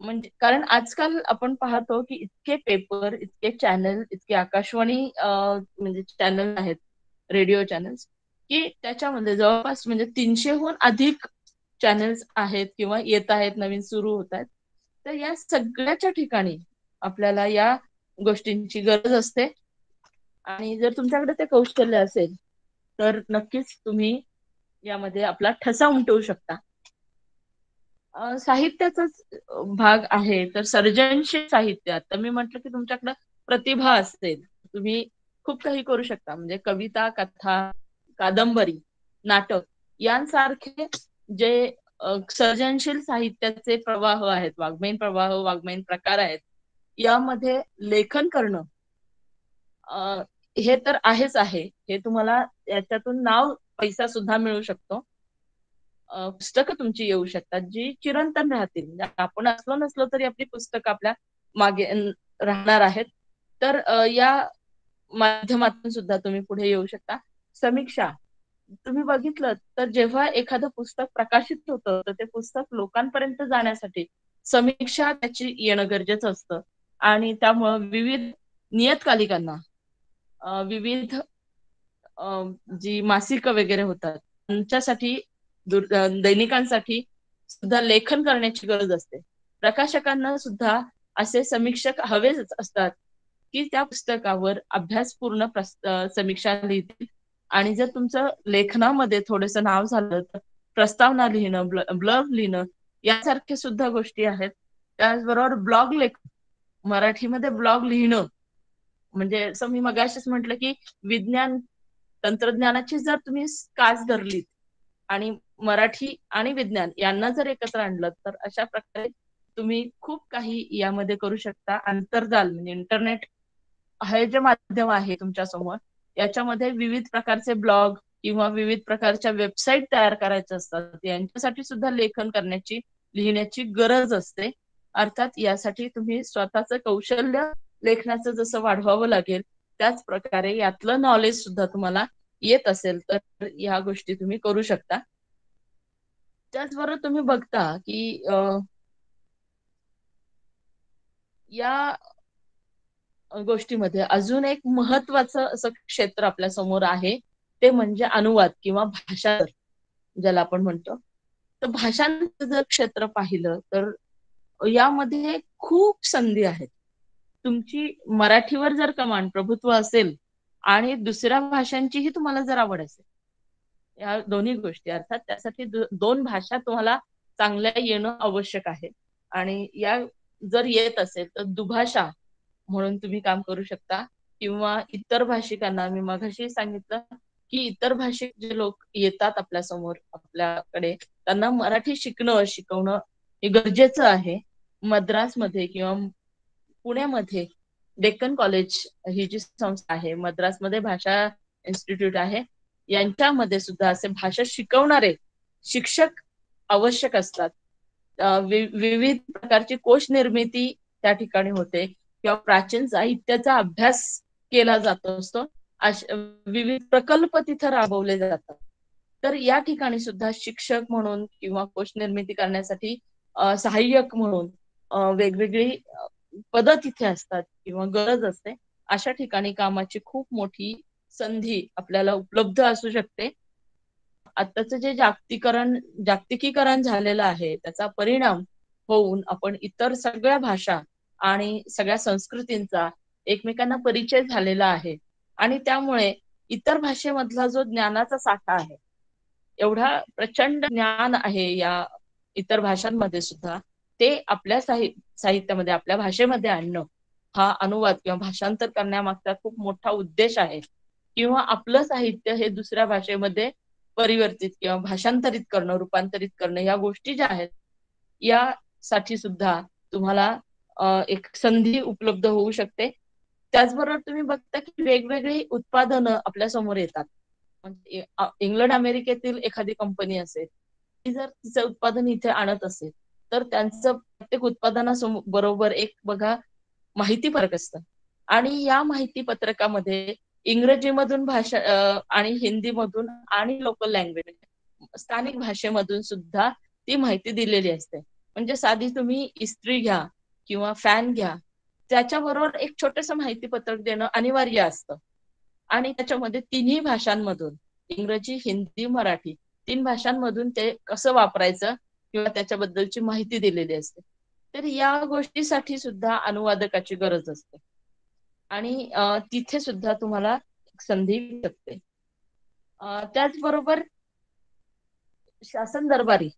म्हणजे कारण आजकाल आपण पाहतो की इतके पेपर, इतके चॅनल, इतके आकाशवाणी म्हणजे चॅनल आहेत, रेडिओ चॅनल्स, की त्याच्यामध्ये जवळपास म्हणजे 300हून अधिक चॅनल्स आहेत किंवा येत आहेत, नवीन सुरू होत आहेत. तर या सगळ्याच्या ठिकाणी आपल्याला या गोष्टींची गरज असते आणि जर तुमच्याकडे ते कौशल्य असेल, तर नक्कीच तुम्ही यामध्ये आपला ठसा उमटवू शकता. साहित्याचाच भाग आहे, तर सर्जनशील साहित्य. आता मी म्हटलं की तुमच्याकडे प्रतिभा असेल, तुम्ही खूप काही करू शकता. म्हणजे कविता, कथा, कादंबरी, नाटक यांसारखे जे सर्जनशील साहित्याचे प्रवाह आहेत, वाङ्मयीन प्रवाह, वाङ्मयीन प्रकार आहेत, यामध्ये लेखन करणं हे तर आहेच आहे. हे तुम्हाला याच्यातून पैसा सुद्धा मिळू शकतो. पुस्तकं तुमची येऊ शकतात, जी चिरंतन राहतील. म्हणजे आपण असलो नसलो तरी आपली पुस्तकं आपल्या मागे राहणार आहेत. तर या माध्यमातून सुद्धा तुम्ही पुढे येऊ शकता. समीक्षा तुम्ही बघितलं तर जेव्हा एखादं पुस्तक प्रकाशित होतं, तर ते पुस्तक लोकांपर्यंत जाण्यासाठी समीक्षा त्याची येणं गरजेचं असतं आणि त्यामुळं विविध नियतकालिकांना विविध जी मासिकं वगैरे होतात त्यांच्यासाठी दैनिकांसाठी सुद्धा लेखन करण्याची गरज असते. प्रकाशकांना सुद्धा असे समीक्षक हवेच असतात की त्या पुस्तकावर अभ्यासपूर्ण समीक्षा लिहितील. आणि जर तुमचं लेखनामध्ये थोडस नाव झालं तर प्रस्तावना लिहिणं, ब्लॉग लिहिणं यासारख्या सुद्धा गोष्टी आहेत. त्याचबरोबर ब्लॉग मराठीमध्ये ब्लॉग लिहिणं म्हणजे असं मी मगाशीच म्हटलं की विज्ञान तंत्रज्ञानाची जर तुम्ही कास धरलीत आणि मराठी आणि विज्ञान यांना जर एकत्र आणलं तर अशा प्रकारे तुम्ही खूप काही यामध्ये करू शकता. आंतरजाल म्हणजे इंटरनेट हे जे माध्यम आहे तुमच्या समोर याच्यामध्ये विविध प्रकारचे ब्लॉग किंवा विविध प्रकारच्या वेबसाईट तयार करायच्या असतात. यांच्यासाठी सुद्धा लेखन करण्याची, लिहिण्याची गरज असते. अर्थात यासाठी तुम्ही स्वतःचं कौशल्य लेखनाचं जसं वाढवावं लागेल त्याच प्रकारे यातलं नॉलेज सुद्धा तुम्हाला येत असेल तर या गोष्टी तुम्ही करू शकता. त्याचबरोबर तुम्ही बघता की या गोष्टीमध्ये अजून एक महत्वाचं असं क्षेत्र आपल्या समोर आहे ते म्हणजे अनुवाद किंवा भाषांतर ज्याला आपण म्हणतो. तर भाषांतर जर क्षेत्र पाहिलं तर यामध्ये खूप संधी आहेत. तुमची मराठीवर जर कमांड प्रभुत्व असेल आणि दुसऱ्या भाषांचीही तुम्हाला जर आवड असेल, या दोन्ही गोष्टी अर्थात त्यासाठी दोन भाषा तुम्हाला चांगल्या येणं आवश्यक आहे. आणि या जर येत असेल तर दुभाषा म्हणून तुम्ही काम करू शकता. किंवा इतर भाषिकांना मी मगाशी सांगितलं की इतर भाषिक जे लोक येतात आपल्या समोर आपल्याकडे त्यांना मराठी शिकवणं हे गरजेचं आहे. मद्रासमध्ये किंवा पुण्यामध्ये डेक्कन कॉलेज ही जी संस्था आहे, मद्रासमध्ये भाषा इन्स्टिट्यूट आहे, यांच्यामध्ये सुद्धा असे भाषा शिकवणारे शिक्षक आवश्यक असतात. विविध प्रकारची कोश निर्मिती त्या ठिकाणी होते किंवा प्राचीन साहित्याचा अभ्यास केला जात असतो. विविध प्रकल्प तिथे राबवले जातात. तर या ठिकाणी सुद्धा शिक्षक म्हणून किंवा कोश निर्मिती करण्यासाठी सहाय्यक म्हणून वेगवेगळी पदं तिथे असतात किंवा गरज असते. अशा ठिकाणी कामाची खूप मोठी संधी आपल्याला उपलब्ध असू शकते. आताचं जे जागतिकीकरण झालेलं आहे त्याचा परिणाम होऊन आपण इतर सगळ्या भाषा आणि सगळ्या संस्कृतींचा एकमेकांना परिचय झालेला आहे. आणि त्यामुळे इतर भाषेमधला जो ज्ञानाचा साठा आहे, एवढा प्रचंड ज्ञान आहे या इतर भाषांमध्ये सुद्धा, ते आपल्या साहित्यामध्ये आपल्या भाषेमध्ये आणणं हा अनुवाद किंवा भाषांतर करण्यामागचा खूप मोठा उद्देश आहे. किंवा आपलं साहित्य हे दुसऱ्या भाषेमध्ये परिवर्तित किंवा भाषांतरित करणं, रूपांतरित करणं या गोष्टी ज्या आहेत यासाठी सुद्धा तुम्हाला एक संधी उपलब्ध होऊ शकते. त्याचबरोबर तुम्ही बघता की वेगवेगळी उत्पादनं आपल्या समोर येतात. म्हणजे इंग्लंड अमेरिकेतील एखादी कंपनी असेल, ती जर तिचं उत्पादन इथे आणत असेल तर त्यांचं प्रत्येक उत्पादनाबरोबर एक बघा माहिती फरक असतं. आणि या माहिती पत्रकामध्ये इंग्रजीमधून भाषा आणि हिंदीमधून आणि लोकल लँग्वेज स्थानिक भाषेमधून सुद्धा ती माहिती दिलेली असते. म्हणजे साधी तुम्ही इस्त्री घ्या किंवा फॅन घ्या, त्याच्याबरोबर एक छोटंसं माहिती पत्रक देणं अनिवार्य असतं. आणि त्याच्यामध्ये तिन्ही भाषांमधून इंग्रजी, हिंदी, मराठी 3 भाषांमधून ते कसं वापरायचं किंवा त्याच्याबद्दलची माहिती दिलेली असते. तर या गोष्टीसाठी सुद्धा अनुवादकाची गरज असते. आणि तिथे सुद्धा तुम्हाला संधी मिळू शकते. त्याचबरोबर शासन दरबारी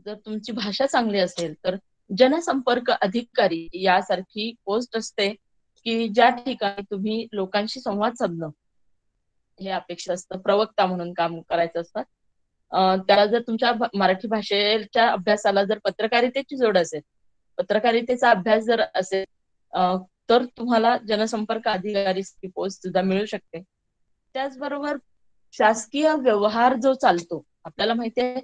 जर तुमची भाषा चांगली असेल तर जनसंपर्क अधिकारी यासारखी पोस्ट असते की ज्या ठिकाणी तुम्ही लोकांशी संवाद साधणं हे अपेक्षा असतं. प्रवक्ता म्हणून काम करायचं असतं. त्याला जर तुमच्या मराठी भाषेच्या अभ्यासाला जर पत्रकारितेची जोड असेल, पत्रकारितेचा अभ्यास जर असेल तर तुम्हाला जनसंपर्क अधिकारी पोस्ट सुद्धा मिळू शकते. त्याचबरोबर शासकीय व्यवहार जो चालतो, आपल्याला माहितीये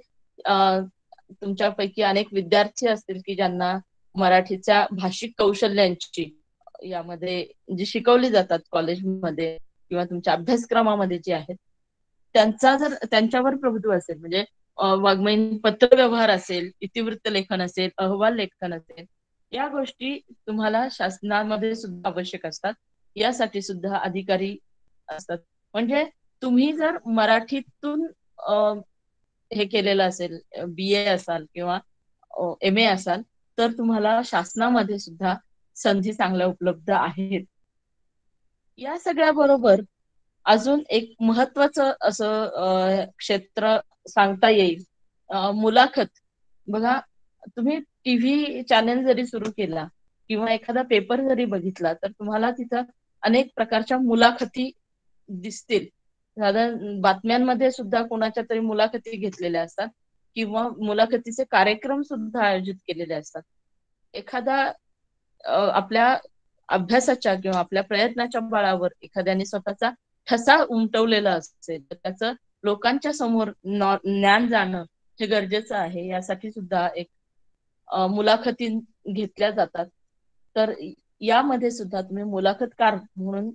तुमच्यापैकी अनेक विद्यार्थी असतील की ज्यांना मराठीच्या भाषिक कौशल्यांची यामध्ये जी शिकवली जातात कॉलेजमध्ये किंवा तुमच्या अभ्यासक्रमामध्ये जे आहेत त्यांच्यावर प्रभुत्व असेल, म्हणजे वाङ्मयीन पत्रव्यवहार असेल, इतिवृत्त लेखन असेल, अहवाल लेखन असेल, या गोष्टी तुम्हाला शासनामध्ये सुद्धा आवश्यक असतात. यासाठी सुद्धा अधिकारी असतात. म्हणजे तुम्ही जर मराठीतून हे केलेलं असेल, BA असाल किंवा MA असाल, तर तुम्हाला शासनामध्ये सुद्धा संधी चांगल्या उपलब्ध आहेत. या सगळ्या बरोबर अजून एक महत्वाचं असं क्षेत्र सांगता येईल, मुलाखत. बघा, तुम्ही टीव्ही चॅनल जरी सुरू केला किंवा एखादा पेपर जरी बघितला, तर तुम्हाला तिथं अनेक प्रकारच्या मुलाखती दिसतील. साधारण बातम्यांमध्ये सुद्धा कोणाच्या तरी मुलाखती घेतलेल्या असतात किंवा मुलाखतीचे कार्यक्रम सुद्धा आयोजित केलेले असतात. एखादा आपल्या अभ्यासाच्या किंवा आपल्या प्रयत्नाच्या बळावर एखाद्याने स्वतःचा ठसा उमटवलेला असेल, तर त्याचं लोकांच्या समोर ज्ञान जाणं हे गरजेचं आहे. यासाठी सुद्धा एक मुलाखती घेतल्या जातात. तर यामध्ये सुद्धा तुम्ही मुलाखतकार म्हणून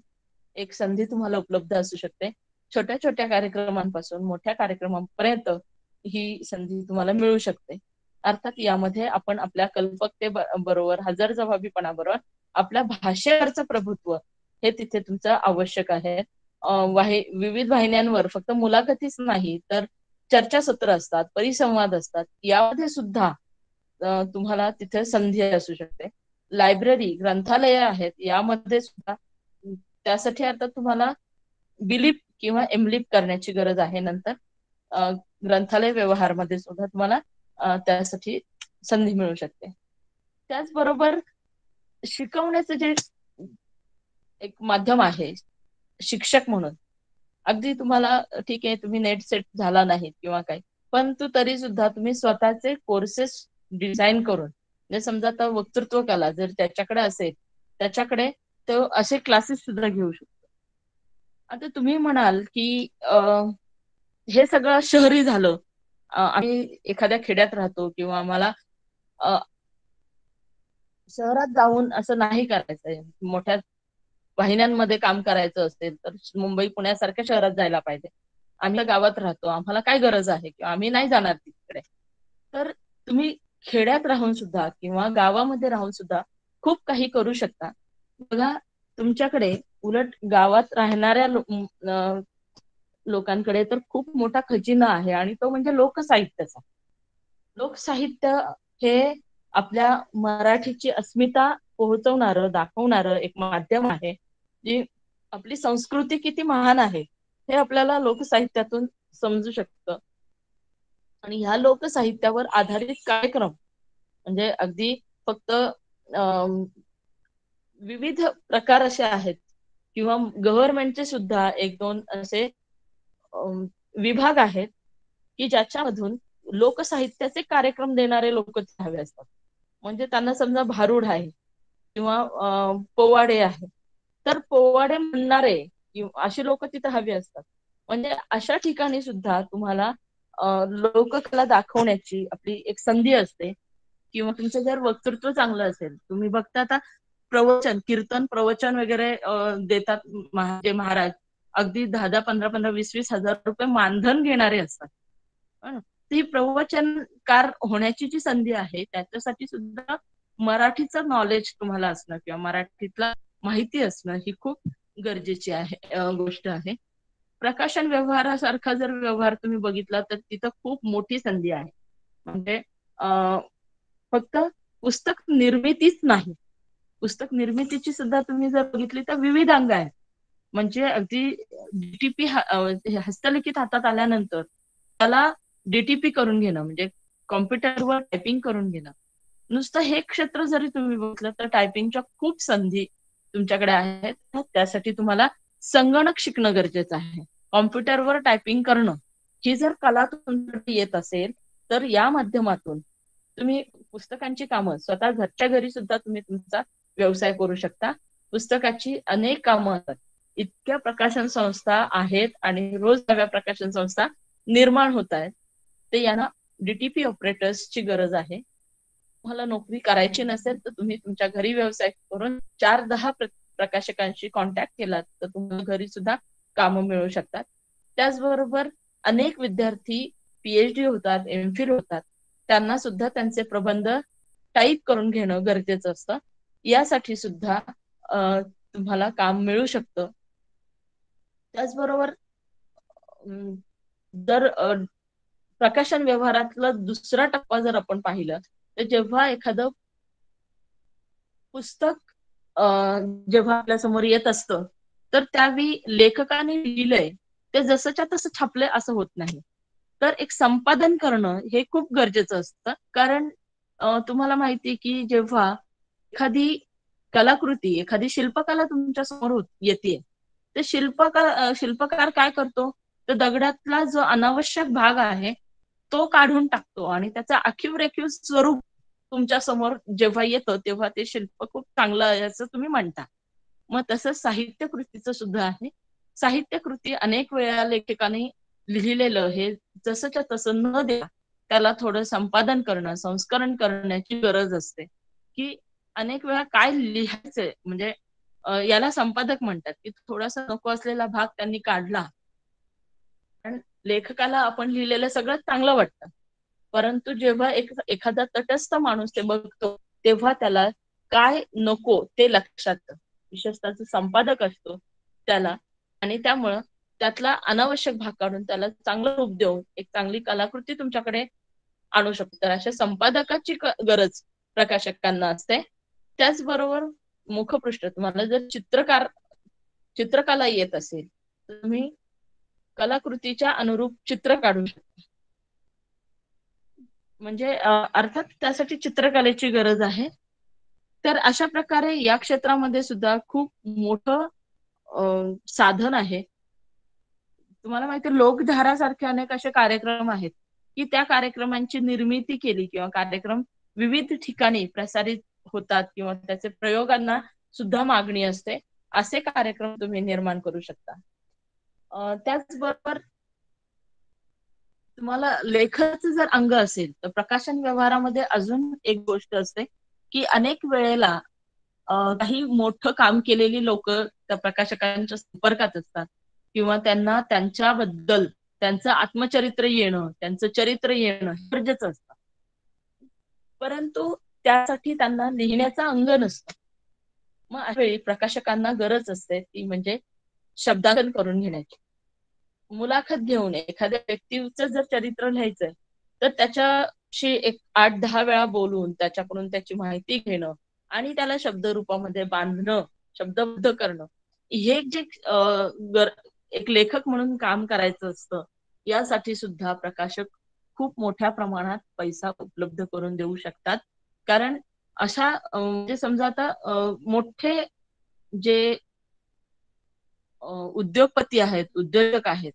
एक संधी तुम्हाला उपलब्ध असू शकते. छोट्या छोट्या कार्यक्रमांपासून मोठ्या कार्यक्रमांपर्यंत ही संधी तुम्हाला मिळू शकते. अर्थात यामध्ये आपण आपल्या कल्पकतेबरोबर, हजरजबाबीपणाबरोबर आपल्या भाषेवरचं प्रभुत्व हे तिथे तुमचं आवश्यक आहे. विविध वाहिन्यांवर फक्त मुलाखतीच नाही, तर चर्चासत्र असतात, परिसंवाद असतात. यामध्ये सुद्धा तुम्हाला तिथे संधी असू शकते. लायब्ररी, ग्रंथालय आहेत, यामध्ये सुद्धा त्यासाठी आता तुम्हाला बिलीप किंवा एमलिप करण्याची गरज आहे. नंतर ग्रंथालय व्यवहारमध्ये सुद्धा तुम्हाला त्यासाठी संधी मिळू शकते. त्याचबरोबर शिकवण्याचं जे एक माध्यम आहे शिक्षक म्हणून, अगदी तुम्हाला ठीक आहे, तुम्ही नेट सेट झाला नाही किंवा काय, परंतु तरी सुद्धा तुम्ही स्वतःचे कोर्सेस डिझाईन करून, म्हणजे समजा आता वक्तृत्व कला जर त्याच्याकडे असेल, त्याच्याकडे तो असे क्लासेस सुद्धा घेऊ शकतो. आता तुम्ही म्हणाल की हे सगळं शहरी झालं, आम्ही एखाद्या खेड्यात राहतो किंवा आम्हाला शहरात जाऊन असं नाही करायचंय, मोठ्या वाहिन्यांमध्ये काम करायचं असेल तर मुंबई पुण्यासारख्या शहरात जायला पाहिजे. आम्ही गावात राहतो, आम्हाला काय गरज आहे किंवा आम्ही नाही जाणार तिकडे. तर तुम्ही खेड्यात राहून सुद्धा किंवा गावामध्ये राहून सुद्धा खूप काही करू शकता. बघा, तुमच्याकडे उलट गावात राहणाऱ्या लोकांकडे तर खूप मोठा खजिना आहे आणि तो म्हणजे लोकसाहित्याचा. लोकसाहित्य हे आपल्या मराठीची अस्मिता पोहोचवणारं, दाखवणारं एक माध्यम आहे. जी आपली संस्कृती किती महान आहे हे आपल्याला लोकसाहित्यातून समजू शकतं. आणि ह्या लोकसाहित्यावर आधारित कार्यक्रम म्हणजे अगदी फक्त विविध प्रकार असे आहेत किंवा गव्हर्नमेंटचे सुद्धा एक दोन असे विभाग आहेत की ज्याच्यामधून लोकसाहित्याचे कार्यक्रम देणारे लोक हवे असतात. म्हणजे त्यांना समजा भारुड आहे किंवा पोवाडे आहे, तर पोवाडे म्हणणारे अशी लोक तिथे हवी असतात. म्हणजे अशा ठिकाणी सुद्धा तुम्हाला लोककला दाखवण्याची आपली एक संधी असते. किंवा तुमचं जर वक्तृत्व चांगलं असेल, तुम्ही बघता आता प्रवचन, कीर्तन, प्रवचन वगैरे देतात जे महाराज, अगदी 10-10, 15-15, 20-20 हजार रुपये मानधन घेणारे असतात. ती प्रवचनकार होण्याची जी संधी आहे त्याच्यासाठी सुद्धा मराठीचं नॉलेज तुम्हाला असणं किंवा मराठीतला माहिती असणं ही खूप गरजेची आहे गोष्ट आहे. प्रकाशन व्यवहारासारखा जर व्यवहार तुम्ही बघितला तर तिथं खूप मोठी संधी आहे. म्हणजे फक्त पुस्तक निर्मितीच नाही, पुस्तक निर्मितीची सुद्धा तुम्ही जर बघितली तर विविध अंग आहेत. म्हणजे अगदी डीटीपी हस्तलिखित हातात आल्यानंतर त्याला डीटीपी करून घेणं म्हणजे कॉम्प्युटरवर टायपिंग करून घेणं. नुसतं हे क्षेत्र जरी तुम्ही बघितलं तर टायपिंगच्या खूप संधी तुमच्याकडे आहेत. त्यासाठी तुम्हाला संगणक शिकणं गरजेचं आहे. कॉम्प्युटरवर टायपिंग करणं ही जर कला तुमच्याकडे येत असेल तर या माध्यमातून तुम्ही पुस्तकांची कामं स्वतः घरच्या घरी सुद्धा तुम्ही तुमचा व्यवसाय करू शकता. पुस्तकाची अनेक कामं असतात. इतक्या प्रकाशन संस्था आहेत आणि रोज नव्या प्रकाशन संस्था निर्माण होत आहेत. ते यांना डीटीपी ऑपरेटर्सची गरज आहे. तुम्हाला नोकरी करायची नसेल तर तुम्ही तुमच्या घरी व्यवसाय करून 4-10 प्रकाशकांशी कॉन्टॅक्ट केलात तर तुम्हाला घरी सुद्धा कामं मिळू शकतात. त्याचबरोबर अनेक विद्यार्थी PhD होतात, MPhil होतात, त्यांना सुद्धा त्यांचे प्रबंध टाईप करून घेणं गरजेचं असतं. यासाठी सुद्धा तुम्हाला काम मिळू शकतं. त्याचबरोबर जर प्रकाशन व्यवहारातला दुसरा टप्पा जर आपण पाहिलं तर जेव्हा एखादं पुस्तक जेव्हा आपल्या समोर येत असतं तर त्यावेळी लेखकाने लिहिलंय ते जसंच्या तसं छापलंय असं होत नाही. तर एक संपादन करणं हे खूप गरजेचं असतं. कारण तुम्हाला माहिती की जेव्हा एखादी कलाकृती, एखादी शिल्पकला तुमच्या समोर येते, तर शिल्पकार काय करतो, तर दगडातला जो अनावश्यक भाग आहे तो काढून टाकतो आणि त्याचं आखीव रेखीव स्वरूप तुमच्या समोर जेव्हा येतं तेव्हा ते शिल्प खूप चांगलं आहे असं तुम्ही म्हणता. मग तसंच साहित्य कृतीचं सुद्धा आहे. साहित्य कृती अनेक वेळा लेखकाने लिहिलेलं हे जसंच्या तसं न देता त्याला थोडं संपादन करणं, संस्करण करण्याची गरज असते. की अनेक वेळा काय लिहायचंय म्हणजे याला संपादक म्हणतात, की थोडासा नको असलेला भाग त्यांनी काढला. कारण लेखकाला आपण लिहिलेलं सगळं चांगलं वाटतं. परंतु जेव्हा एखादा तटस्थ माणूस ते बघतो, तेव्हा त्याला काय नको ते लक्षात येतं. विशेषतः जो संपादक असतो त्याला आणि त्यामुळं त्यातला अनावश्यक भाग काढून त्याला चांगलं रूप देऊन एक चांगली कलाकृती तुमच्याकडे आणू शकतो. तर अशा संपादकाची गरज प्रकाशकांना असते. त्याचबरोबर मुखपृष्ठ तुम्हाला जर चित्रकला येत असेल तर तुम्ही कलाकृतीच्या अनुरूप चित्र काढू शकता. म्हणजे अर्थात त्यासाठी चित्रकलेची गरज आहे. तर अशा प्रकारे या क्षेत्रामध्ये सुद्धा खूप मोठं साधन आहे. तुम्हाला माहिती आहे लोकधारा सारखे अनेक असे कार्यक्रम आहेत की त्या कार्यक्रमांची निर्मिती केली किंवा कार्यक्रम विविध ठिकाणी प्रसारित होतात किंवा त्याचे प्रयोगांना सुद्धा मागणी असते. असे कार्यक्रम तुम्ही निर्माण करू शकता. त्याचबरोबर तुम्हाला लेखनाचं जर अंग असेल तर प्रकाशन व्यवहारामध्ये अजून एक गोष्ट असते की अनेक वेळेला काही मोठं काम केलेली लोक त्या प्रकाशकांच्या संपर्कात असतात किंवा त्यांना त्यांच्याबद्दल त्यांचं आत्मचरित्र येणं, त्यांचं चरित्र येणं गरजेचं असतं. परंतु त्यासाठी त्यांना लिहिण्याचा अंग नसतं. मग अशा वेळी प्रकाशकांना गरज असते ती म्हणजे शब्दांकन करून घेण्याची. मुलाखत घेऊन एखाद्या व्यक्तीचं जर चरित्र लिहायचंय तर त्याच्याशी एक 8-10 वेळा बोलून त्याच्याकडून त्याची माहिती घेणं आणि त्याला शब्दरूपामध्ये बांधणं, शब्दबद्ध करणं हे जे एक लेखक म्हणून काम करायचं असतं. यासाठी सुद्धा प्रकाशक खूप मोठ्या प्रमाणात पैसा उपलब्ध करून देऊ शकतात. कारण अशा म्हणजे समजा आता मोठे जे उद्योगपती आहेत, उद्योजक आहेत,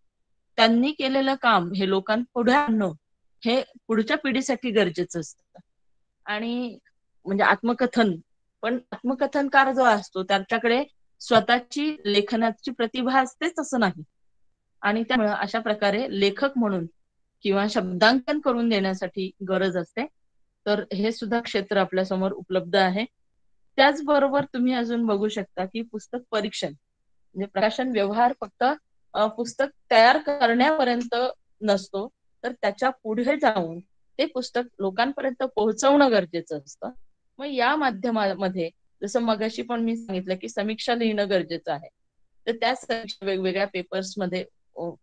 त्यांनी केलेलं काम हे लोकांपुढे आणणं हे पुढच्या पिढीसाठी गरजेचं असतं. आणि म्हणजे आत्मकथन, पण आत्मकथनकार जो असतो त्याच्याकडे स्वतःची लेखनाची प्रतिभा असतेच असं नाही. आणि त्यामुळे अशा प्रकारे लेखक म्हणून किंवा शब्दांकन करून देण्यासाठी गरज असते. तर हे सुद्धा क्षेत्र आपल्या समोर उपलब्ध आहे. त्याचबरोबर तुम्ही अजून बघू शकता की पुस्तक परीक्षण म्हणजे प्रकाशन व्यवहार फक्त पुस्तक तयार करण्यापर्यंत नसतो, तर त्याच्या पुढे जाऊन ते पुस्तक लोकांपर्यंत पोहोचवणं गरजेचं असतं. मग या माध्यमामध्ये जसं मगाशी पण मी सांगितलं की समीक्षा लिहिणं गरजेचं आहे. तर त्या समीक्षा वेगवेगळ्या पेपर्समध्ये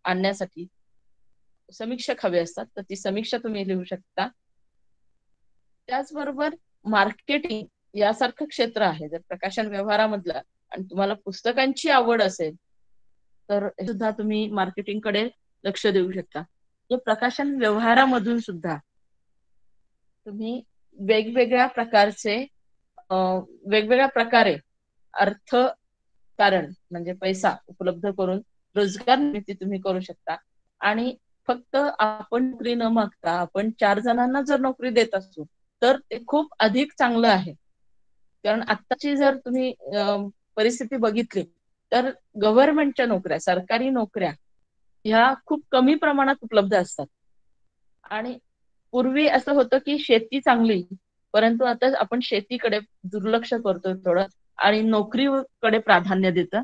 आणण्यासाठी समीक्षक हवे असतात, तर ती समीक्षा तुम्ही लिहू शकता. त्याचबरोबर मार्केटिंग यासारखं क्षेत्र आहे जर प्रकाशन व्यवहारामधलं आणि तुम्हाला पुस्तकांची आवड असेल तर सुद्धा तुम्ही मार्केटिंगकडे लक्ष देऊ शकता. प्रकाशन व्यवहारामधून सुद्धा तुम्ही वेगवेगळ्या प्रकारचे वेगवेगळ्या प्रकारे कारण म्हणजे पैसा उपलब्ध करून रोजगार निर्मिती तुम्ही करू शकता. आणि फक्त आपण नोकरी न मागता आपण 4 जणांना जर नोकरी देत असू तर ते खूप अधिक चांगलं आहे. कारण आत्ताची जर तुम्ही परिस्थिती बघितली तर गव्हर्नमेंटच्या नोकऱ्या, सरकारी नोकऱ्या ह्या खूप कमी प्रमाणात उपलब्ध असतात. आणि पूर्वी असं होतं की शेती चांगली, परंतु आता आपण शेतीकडे दुर्लक्ष करतोय थोडं आणि नोकरीकडे प्राधान्य देतं.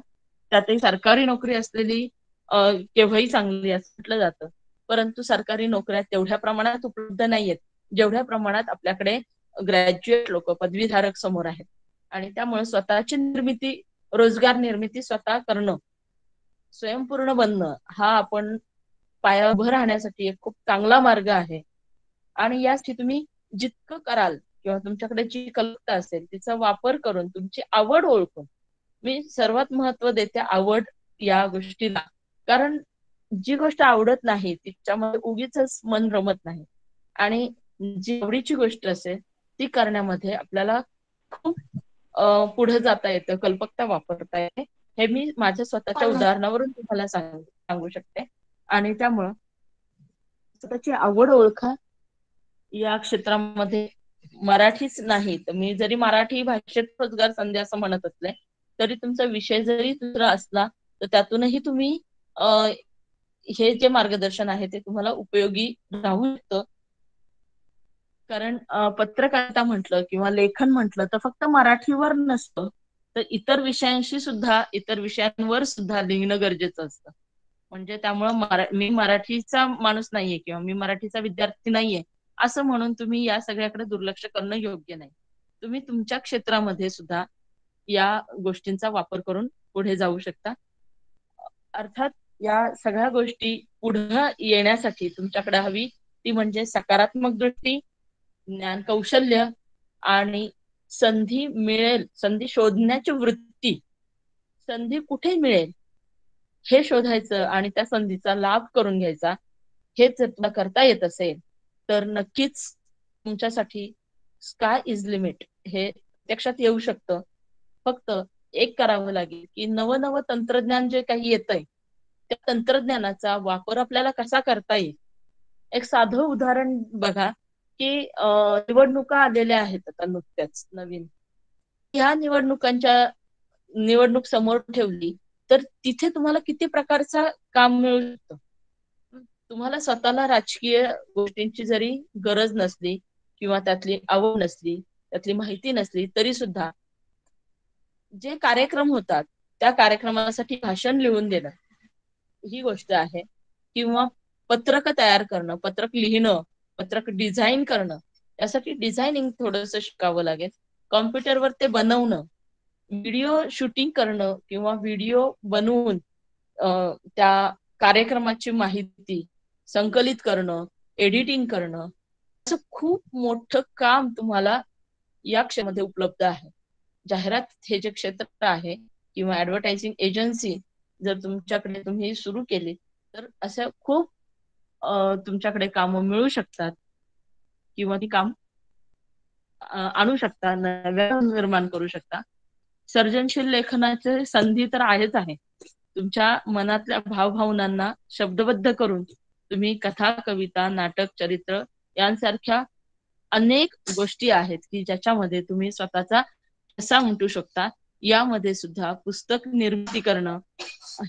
त्यातही सरकारी नोकरी असलेली केव्हाही चांगली असं म्हटलं जातं. परंतु सरकारी नोकऱ्या तेवढ्या प्रमाणात उपलब्ध नाहीयेत, जेवढ्या प्रमाणात आपल्याकडे ग्रॅज्युएट लोक, पदवीधारक समोर आहेत. आणि त्यामुळे स्वतःची निर्मिती, रोजगार निर्मिती स्वतः करणं, स्वयंपूर्ण बनणं हा आपण पायावर उभं राहण्यासाठी एक खूप चांगला मार्ग आहे. आणि यासाठी तुम्ही जितकं कराल किंवा तुमच्याकडे जी कल्पना असेल तिचा वापर करून तुमची आवड ओळखून, मी सर्वात महत्व देते आवड या गोष्टीला. कारण जी गोष्ट आवडत नाही तिच्यामध्ये उगीच मन रमत नाही. आणि जी आवडीची गोष्ट असेल ती करण्यामध्ये आपल्याला खूप पुढे जाता येतं, कल्पकता वापरता येते. हे मी माझ्या स्वतःच्या उदाहरणावरून तुम्हाला सांगू शकते. आणि त्यामुळं स्वतःची आवड ओळखा. या क्षेत्रामध्ये मराठीच नाही तर मी जरी मराठी भाषेत रोजगार संधी असं म्हणत असले तरी तुमचा विषय जरी दुसरा असला तर त्यातूनही तुम्ही हे जे मार्गदर्शन आहे ते तुम्हाला उपयोगी राहू शकतं. कारण पत्रकारिता म्हटलं किंवा लेखन म्हटलं तर फक्त मराठीवर नसतं, तर इतर विषयांवर सुद्धा लिहिणं गरजेचं असतं. म्हणजे त्यामुळं मी मराठीचा माणूस नाहीये किंवा मी मराठीचा विद्यार्थी नाहीये असं म्हणून तुम्ही या सगळ्याकडे दुर्लक्ष करणं योग्य नाही. तुम्ही तुमच्या क्षेत्रामध्ये सुद्धा या गोष्टींचा वापर करून पुढे जाऊ शकता. अर्थात या सगळ्या गोष्टी पुढे येण्यासाठी तुमच्याकडे हवी ती म्हणजे सकारात्मक दृष्टी, ज्ञान कौशल्य आणि संधी शोधण्याची वृत्ती. संधी कुठे मिळेल हे शोधायचं आणि त्या संधीचा लाभ करून घ्यायचा. हे जर तुला करता येत असेल तर नक्कीच तुमच्यासाठी स्काय इज लिमिट हे प्रत्यक्षात येऊ शकतं. फक्त एक करावं लागेल की नवं तंत्रज्ञान जे काही येतंय त्या तंत्रज्ञानाचा वापर आपल्याला कसा करता येईल. एक साधं उदाहरण बघा की निवडणुका आलेल्या आहेत आता नुकत्याच नवीन. ह्या निवडणूक समोर ठेवली तर तिथे तुम्हाला किती प्रकारचा काम मिळू शकतं. तुम्हाला स्वतःला राजकीय गोष्टींची जरी गरज नसली किंवा त्यातली आवड नसली, त्यातली माहिती नसली तरी सुद्धा जे कार्यक्रम होतात त्या कार्यक्रमासाठी भाषण लिहून देणं ही गोष्ट आहे. किंवा पत्रक तयार करणं, पत्रक लिहिणं, पत्रक डिझाईन करणं, यासाठी डिझायनिंग थोडंसं शिकावं लागेल. कॉम्प्युटरवर ते बनवणं, व्हिडिओ शूटिंग करणं किंवा व्हिडिओ बनवून त्या कार्यक्रमाची माहिती संकलित करणं, एडिटिंग करणं, असं खूप मोठं काम तुम्हाला या क्षेत्रामध्ये उपलब्ध आहे. जाहिरात हे जे क्षेत्र आहे किंवा ऍडव्हर्टायझिंग एजन्सी जर तुमच्याकडे तुम्ही सुरू केली तर असं खूप तुमच्याकडे कामं मिळू शकतात किंवा ती काम आणू शकता, नव्यानं निर्माण करू शकता. सर्जनशील लेखनाचे संधी तर आहेच आहे. तुमच्या मनातल्या भावभावनांना शब्दबद्ध करून तुम्ही कथा, कविता, नाटक, चरित्र यांसारख्या अनेक गोष्टी आहेत की ज्याच्यामध्ये तुम्ही स्वतःचा ठसा उमटू शकता. यामध्ये सुद्धा पुस्तक निर्मिती करणं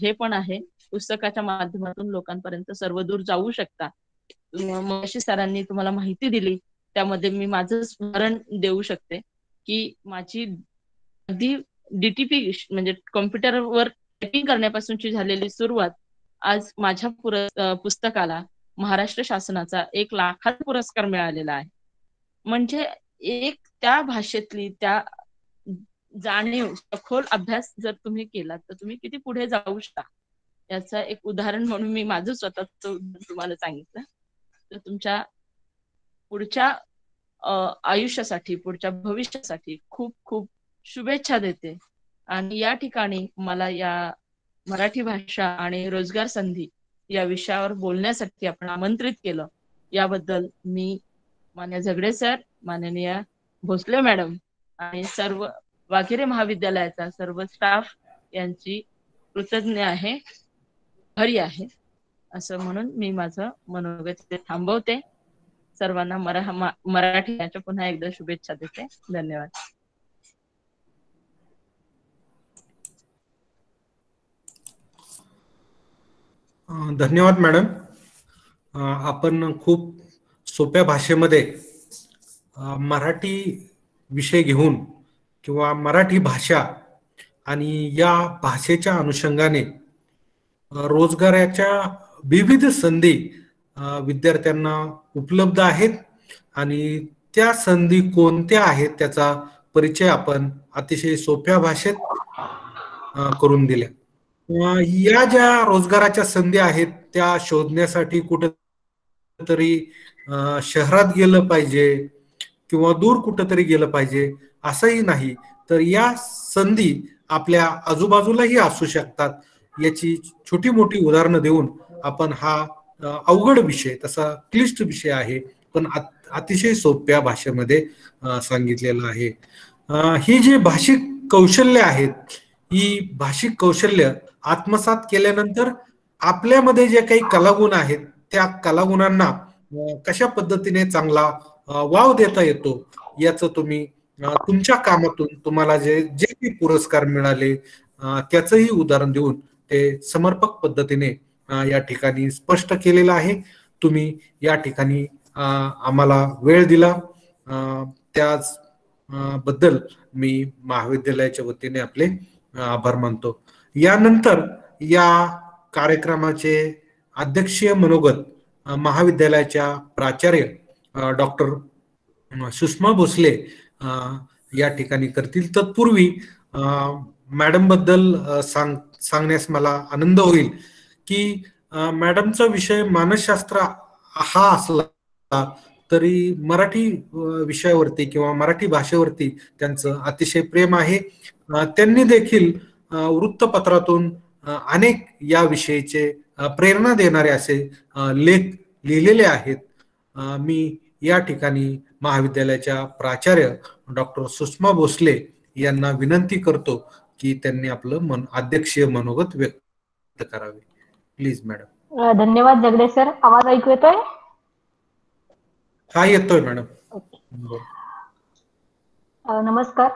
हे पण आहे. पुस्तकाच्या माध्यमातून लोकांपर्यंत सर्वदूर जाऊ शकता. मगाशी सरांनी तुम्हाला माहिती दिली त्यामध्ये मी माझं स्मरण देऊ शकते की माझी अगदी डीटीपी म्हणजे कॉम्प्युटरवर टायपिंग करण्यापासूनची झालेली सुरुवात आज माझ्या पुस्तकाला महाराष्ट्र शासनाचा 1 लाखाचा पुरस्कार मिळालेला आहे. म्हणजे एक त्या भाषेतली त्या जाणीव सखोल अभ्यास जर तुम्ही केला तर तुम्ही किती पुढे जाऊ शकता याचं एक उदाहरण म्हणून मी माझं स्वतःचं तुम्हाला सांगितलं. तर तुमच्या पुढच्या आयुष्यासाठी, पुढच्या भविष्यासाठी खूप खूप शुभेच्छा देते. आणि या ठिकाणी मला या मराठी भाषा आणि रोजगार संधी या विषयावर बोलण्यासाठी आपण आमंत्रित केलं याबद्दल मी मान्य झगडे सर, माननीय भोसले मॅडम आणि सर्व वाघेरे महाविद्यालयाचा सर्व स्टाफ यांची कृतज्ञ आहे, आभारी आहे. असं म्हणून मी माझं मनोगत थांबवते. सर्वांना मराठी याच्या पुन्हा एकदा शुभेच्छा देते. धन्यवाद. धन्यवाद मॅडम. आपण खूप सोप्या भाषेमध्ये मराठी विषय घेऊन किंवा मराठी भाषा आणि या भाषेच्या अनुषंगाने रोजगाराच्या विविध संधी विद्यार्थ्यांना उपलब्ध आहेत आणि त्या संधी कोणत्या आहेत त्याचा परिचय आपण अतिशय सोप्या भाषेत करून दिल्या. या ज्या रोजगाराच्या संधी आहेत त्या शोधण्यासाठी कुठेतरी शहरात गेलं पाहिजे किंवा दूर कुठेतरी गेलं पाहिजे असंही नाही, तर या संधी आपल्या आजूबाजूलाही असू शकतात. याची छोटी मोठी उदाहरणं देऊन आपण हा अवघड विषय, तसा क्लिष्ट विषय आहे पण अतिशय सोप्या भाषेमध्ये सांगितलेलं आहे. ही जी भाषिक कौशल्य आहेत, ही भाषिक कौशल्य आत्मसात केल्यानंतर आपल्यामध्ये जे काही कलागुण आहेत त्या कलागुणांना कशा पद्धतीने चांगला वाव देता येतो याचं तुम्ही तुमच्या कामातून तुम्हाला जे जे काही पुरस्कार मिळाले त्याचंही उदाहरण देऊन ते समर्पक पद्धतीने या ठिकाणी स्पष्ट केलेलं आहे. तुम्ही या ठिकाणी आम्हाला वेळ दिला, त्याच बद्दल मी महाविद्यालयाच्या वतीने आपले आभार मानतो. यानंतर या कार्यक्रमाचे अध्यक्षीय मनोगत महाविद्यालयाच्या प्राचार्य डॉक्टर सुषमा भोसले या ठिकाणी करतील. तत्पूर्वी मॅडम बद्दल सांगण्यास मला आनंद होईल की मॅडमचा विषय मानसशास्त्र हा असला तरी मराठी विषयावरती किंवा मराठी भाषेवरती त्यांचं अतिशय प्रेम आहे. त्यांनी देखील वृत्तपत्रातून अनेक या विषयीचे प्रेरणा देणारे असे लेख लिहिलेले आहेत. मी या ठिकाणी महाविद्यालयाच्या प्राचार्य डॉक्टर सुषमा भोसले यांना विनंती करतो की त्यांनी आपलं अध्यक्षीय मनोगत व्यक्त करावे. Please madam. धन्यवाद जगदे सर. आवाज ऐकू येतोय? हा, येतोय मॅडम. नमस्कार.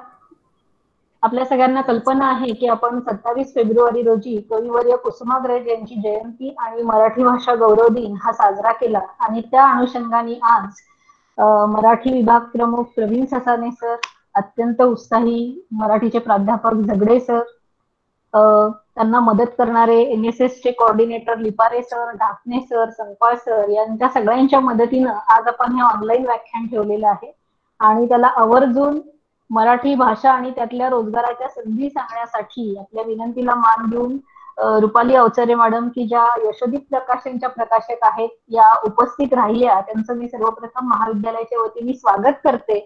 आपल्या सगळ्यांना कल्पना आहे की आपण 27 फेब्रुवारी रोजी कविवर्य कुसुमाग्रज यांची जयंती आणि मराठी भाषा गौरव दिन हा साजरा केला आणि त्या अनुषंगाने आज मराठी विभाग प्रमुख प्रवीण ससाने सर, अत्यंत उत्साही मराठीचे प्राध्यापक झगडे सर, त्यांना मदत करणारे NSS चे coordinator Lipare sir, Dhakne sir, Sankpal sir यांच्या सगळ्यांच्या मदतीनं आज आपण हे ऑनलाईन व्याख्यान ठेवलेलं आहे आणि त्याला आवर्जून मराठी भाषा आणि त्यातल्या रोजगाराच्या संधी सांगण्यासाठी आपल्या विनंतीला मान देऊन रुपाली अवचरे मॅडम की ज्या यशोदीप प्रकाशनच्या प्रकाशक आहेत या उपस्थित राहिल्या, त्यांचं मी सर्वप्रथम महाविद्यालयाच्या वतीने स्वागत करते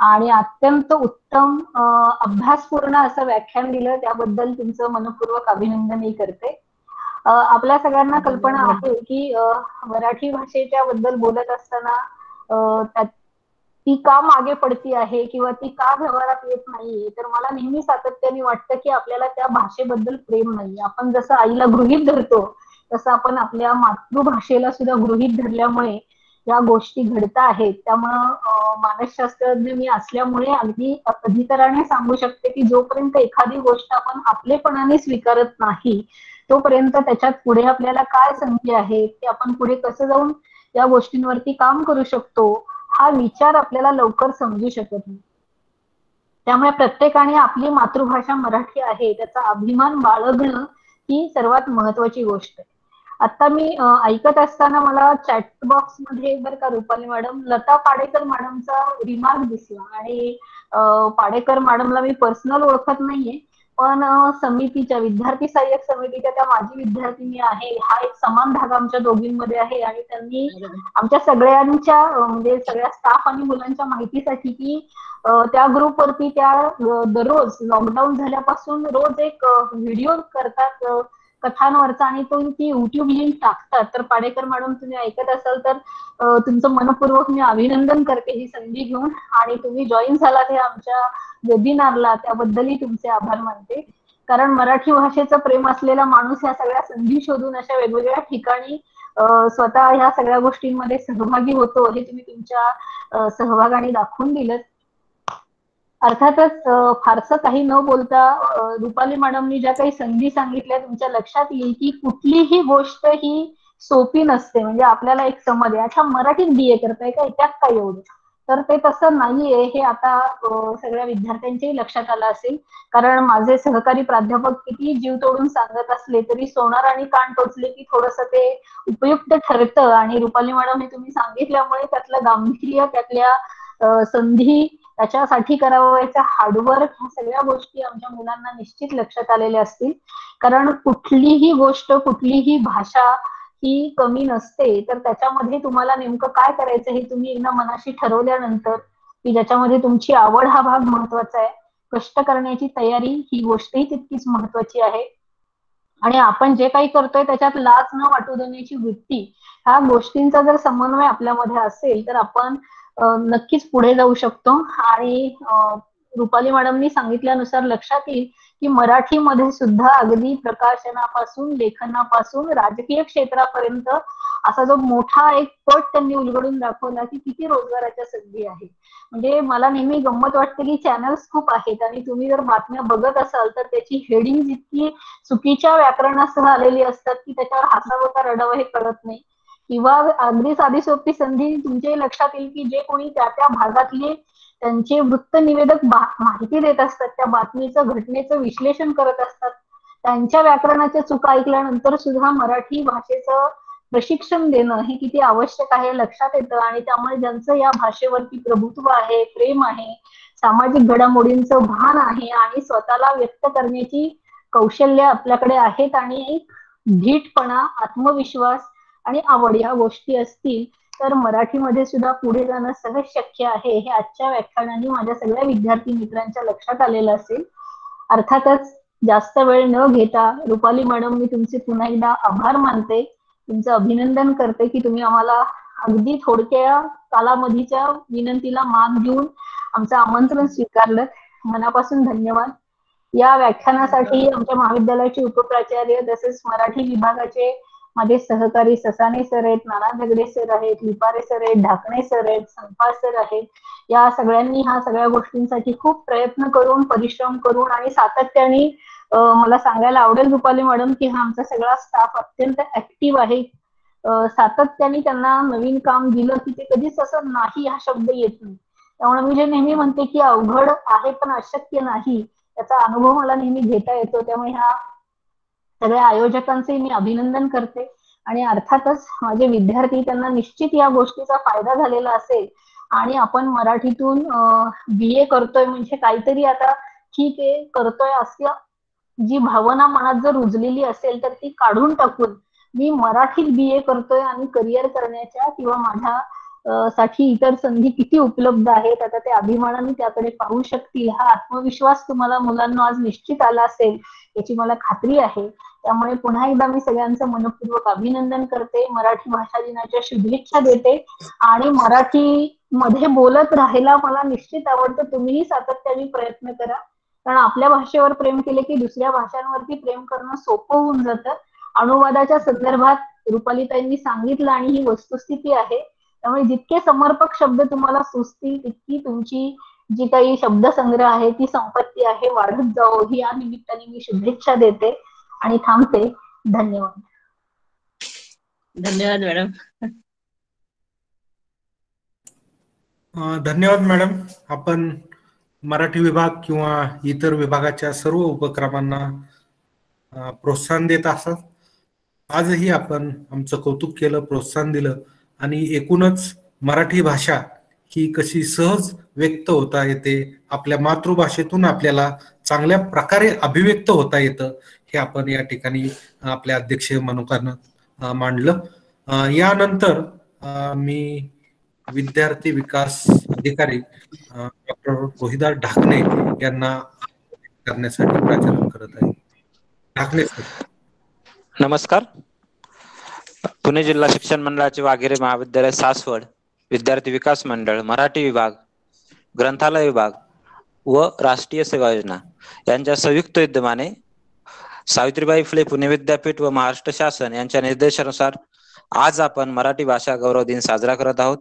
आणि अत्यंत उत्तम अभ्यासपूर्ण असं व्याख्यान दिलं त्याबद्दल तुमचं मनपूर्वक अभिनंदनही करते. आपल्या सगळ्यांना कल्पना आहे की मराठी भाषेच्या बद्दल बोलत असताना ती का मागे पडती आहे किंवा ती का व्यवहारात येत नाहीये, तर मला नेहमी सातत्याने वाटतं की आपल्याला त्या भाषेबद्दल प्रेम नाही. आपण जसं आईला गृहीत धरतो तसं आपण आपल्या मातृभाषेला सुद्धा गृहीत धरल्यामुळे या गोष्टी घडत आहेत. त्यामुळं मानसशास्त्रज्ञ मी असल्यामुळे अगदी अधिकाराने सांगू शकते की जोपर्यंत एखादी गोष्ट आपण आपलेपणाने स्वीकारत नाही तोपर्यंत त्याच्यात पुढे आपल्याला काय संधी आहे, ते आपण पुढे कसं जाऊन या गोष्टींवरती काम करू शकतो हा विचार आपल्याला लवकर समजू शकत नाही. त्यामुळे प्रत्येकाने आपली मातृभाषा मराठी आहे त्याचा अभिमान बाळगणं ही सर्वात महत्वाची गोष्ट आहे. आता मी ऐकत असताना मला चॅट बॉक्स मध्ये बरं का रुपाली मॅडम, लता पाडेकर मॅडमचा रिमार्क दिसला आणि पाडेकर मॅडमला मी पर्सनल ओळखत नाहीये पण समितीच्या विद्यार्थी सहाय्यक समितीच्या त्या माजी विद्यार्थिनी आहे. हा एक समान धागा आमच्या दोघींमध्ये आहे आणि त्यांनी आमच्या सगळ्यांच्या म्हणजे सगळ्या स्टाफ आणि मुलांच्या माहितीसाठी की त्या ग्रुपवरती त्या दररोज लॉकडाऊन झाल्यापासून रोज एक व्हिडिओ करतात कथांवरचा आणि तो ती युट्यूब लिंक टाकतात. तर पाडेकर मॅडम तुम्ही ऐकत असाल तर तुमचं मनपूर्वक मी अभिनंदन करते ही संधी घेऊन आणि तुम्ही जॉईन झालात हे आमच्या वेबिनारला त्याबद्दलही तुमचे आभार मानते. कारण मराठी भाषेचं प्रेम असलेला माणूस ह्या सगळ्या संधी शोधून अशा वेगवेगळ्या ठिकाणी स्वतः ह्या सगळ्या गोष्टींमध्ये सहभागी होतो हे तुम्ही तुमच्या सहभागाने दाखवून दिलं. अर्थातच फारसं काही न बोलता रुपाली मॅडमनी ज्या काही संधी सांगितल्या तुमच्या लक्षात येईल की कुठलीही गोष्ट ही सोपी नसते. म्हणजे आपल्याला एक समज आहे अच्छा मराठीत BA करताय का, त्यात काय एवढं, तर ते तसं नाहीये हे आता सगळ्या विद्यार्थ्यांच्याही लक्षात आलं असेल. कारण माझे सहकारी प्राध्यापक किती जीव तोडून सांगत असले तरी सोनार आणि कान टोचले की थोडंसं ते उपयुक्त ठरतं आणि रुपाली मॅडम हे तुम्ही सांगितल्यामुळे त्यातलं गांभीर्य त्यातल्या संधी त्याच्यासाठी करावयाचं हार्डवर्क, ह्या सगळ्या गोष्टी आमच्या मुलांना निश्चित लक्षात आलेल्या असतील. कारण कुठलीही गोष्ट, कुठलीही भाषा ही कमी नसते. तर त्याच्यामध्ये तुम्हाला नेमकं काय करायचं हे तुम्ही एकदा मनाशी ठरवल्यानंतर, की ज्याच्यामध्ये तुमची आवड हा भाग महत्वाचा आहे, कष्ट करण्याची तयारी ही गोष्टही तितकीच महत्वाची आहे, आणि आपण जे काही करतोय त्याच्यात लाज न वाटू देण्याची वृत्ती, ह्या गोष्टींचा जर समन्वय आपल्यामध्ये असेल तर आपण नक्कीच पुढे जाऊ शकतो. आणि रुपाली मॅडमनी सांगितल्यानुसार लक्षात येईल की मराठीमध्ये सुद्धा अगदी प्रकाशनापासून, लेखनापासून, राजकीय क्षेत्रापर्यंत असा जो मोठा एक पट त्यांनी उलगडून दाखवला की किती रोजगाराच्या संधी आहे. म्हणजे मला नेहमी गंमत वाटते की चॅनल्स खूप आहेत आणि तुम्ही जर बातम्या बघत असाल तर त्याची हेडिंग इतकी चुकीच्या व्याकरणासह आलेली असतात की त्याच्यावर हसावं का रडावं हे कळत नाही. किंवा अगदी साधी सोपी संधी तुमच्याही लक्षात येईल की जे कोणी त्या त्या भागातले त्यांचे वृत्त निवेदक माहिती देत असतात, त्या बातमीचं, घटनेचं विश्लेषण करत असतात, त्यांच्या व्याकरणाच्या चुका ऐकल्यानंतर सुद्धा मराठी भाषेचं प्रशिक्षण देणं हे किती आवश्यक आहे लक्षात येतं. आणि त्यामुळे ज्यांचं या भाषेवरती प्रभुत्व आहे, प्रेम आहे, सामाजिक घडामोडींचं भान आहे आणि स्वतःला व्यक्त करण्याची कौशल्य आपल्याकडे आहेत आणि एक धीटपणा, आत्मविश्वास आणि आवड या गोष्टी असतील तर मराठीमध्ये सुद्धा पुढे जाणं सहज शक्य आहे, हे आजच्या व्याख्यानाने माझ्या सगळ्या विद्यार्थी मित्रांच्या लक्षात आलेलं असेल. अर्थातच जास्त वेळ न घेता रुपाली मॅडम, मी तुमचे पुन्हा एकदा आभार मानते, तुमचं अभिनंदन करते की तुम्ही आम्हाला अगदी थोडक्या कालावधीच्या विनंतीला मान देऊन आमचं आमंत्रण स्वीकारलं. मनापासून धन्यवाद. या व्याख्यानासाठी आमच्या महाविद्यालयाचे उपप्राचार्य तसेच मराठी विभागाचे माझे सहकारी ससाने सर आहेत, नाना झगडे सर आहेत, लिपारे सर आहेत, ढाकणे सर आहेत, संपा सर आहेत, या सगळ्यांनी ह्या सगळ्या गोष्टींसाठी खूप प्रयत्न करून, परिश्रम करून आणि सातत्याने मला सांगायला आवडेल रुपाली मॅडम की हा आमचा सगळा स्टाफ अत्यंत ऍक्टिव्ह आहे. सातत्याने त्यांना नवीन काम दिलं की ते कधीच असं नाही हा शब्द येत नाही. त्यामुळे मी जे नेहमी म्हणते की अवघड आहे पण अशक्य नाही, त्याचा अनुभव मला नेहमी घेता येतो. त्यामुळे ह्या सगळ्या आयोजकांचे मी अभिनंदन करते. आणि अर्थातच माझे विद्यार्थी, त्यांना निश्चित या गोष्टीचा फायदा झालेला असेल. आणि आपण मराठीतून BA करतोय म्हणजे काहीतरी आता ठीक आहे करतोय असं जी भावना मनात जर रुजलेली असेल तर ती काढून टाकून मी मराठीत BA करतोय आणि करिअर करण्याच्या किंवा माझ्या साठी इतर संधी किती उपलब्ध आहेत आता ते अभिमानाने त्याकडे पाहू शकतील, हा आत्मविश्वास तुम्हाला मुलांना आज निश्चित आला असेल याची मला खात्री आहे. त्यामुळे पुन्हा एकदा मी सगळ्यांचं मनपूर्वक अभिनंदन करते, मराठी भाषा दिनाच्या शुभेच्छा देते. आणि मराठी मध्ये बोलत राहायला मला निश्चित आवडतं. तुम्हीही सातत्याने प्रयत्न करा, कारण आपल्या भाषेवर प्रेम केले की दुसऱ्या भाषांवरती प्रेम करणं सोपं होऊन जातं. अनुवादाच्या संदर्भात रुपालीताईंनी सांगितलं आणि ही वस्तुस्थिती आहे. त्यामुळे जितके समर्पक शब्द तुम्हाला सुचतील तितकी तुमची जी काही शब्दसंग्रह आहे, ती संपत्ती आहे, वाढत जाओ ही या निमित्ताने मी शुभेच्छा देते आणि थांबते. धन्यवाद. धन्यवाद मॅडम. धन्यवाद मॅडम. आपण मराठी विभाग किंवा इतर विभागाच्या सर्व उपक्रमांना प्रोत्साहन देत असतात. आजही आपण आमचं कौतुक केलं, प्रोत्साहन दिलं आणि एकूणच मराठी भाषा ही कशी सहज व्यक्त होता येते, आपल्या मातृभाषेतून आपल्याला चांगल्या प्रकारे अभिव्यक्त होता येतं, हे आपण या ठिकाणी आपल्या अध्यक्षीय मनोकानं मांडलं. यानंतर मी विद्यार्थी विकास अधिकारी डॉक्टर रोहिदास ढाकणे यांना करण्यासाठी प्राचारण करत आहे. ढाकणे सर. नमस्कार. पुणे जिल्हा शिक्षण मंडळाचे वाघेरे महाविद्यालय सासवड, विद्यार्थी विकास मंडळ, मराठी विभाग, ग्रंथालय विभाग व राष्ट्रीय सेवा योजना यांच्या संयुक्त विद्यमाने सावित्रीबाई फुले पुणे विद्यापीठ व महाराष्ट्र शासन यांच्या निर्देशानुसार आज आपण मराठी भाषा गौरव दिन साजरा करत आहोत.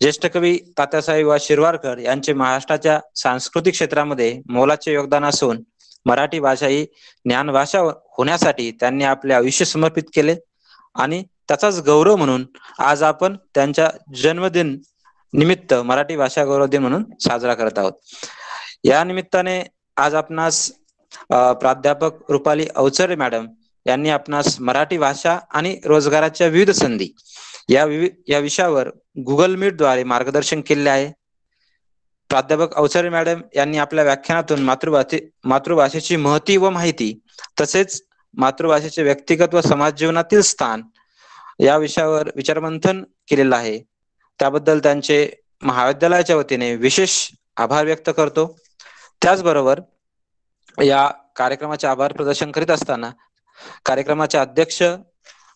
ज्येष्ठ कवी तात्यासाहेब वा शिरवाडकर यांचे महाराष्ट्राच्या सांस्कृतिक क्षेत्रामध्ये मोलाचे योगदान असून मराठी भाषा ही ज्ञानभाषा होण्यासाठी त्यांनी आपले आयुष्य समर्पित केले आणि त्याचाच गौरव म्हणून आज आपण त्यांच्या जन्मदिन निमित्त मराठी भाषा गौरव दिन म्हणून साजरा करत आहोत. या निमित्ताने आज आपणास प्राध्यापक रुपाली अवचरे मॅडम यांनी आपणास मराठी भाषा आणि रोजगाराच्या विविध संधी या विषयावर गुगल मीट द्वारे मार्गदर्शन केले आहे. प्राध्यापक अवसरे मॅडम यांनी आपल्या व्याख्यानातून मातृभाषेची महती व माहिती तसेच मातृभाषेचे व्यक्तिगत व समाज जीवनातील स्थान या विषयावर विचारमंथन केलेलं आहे. त्याबद्दल त्यांचे महाविद्यालयाच्या वतीने विशेष आभार व्यक्त करतो. त्याचबरोबर या कार्यक्रमाचे आभार प्रदर्शन करीत असताना कार्यक्रमाचे अध्यक्ष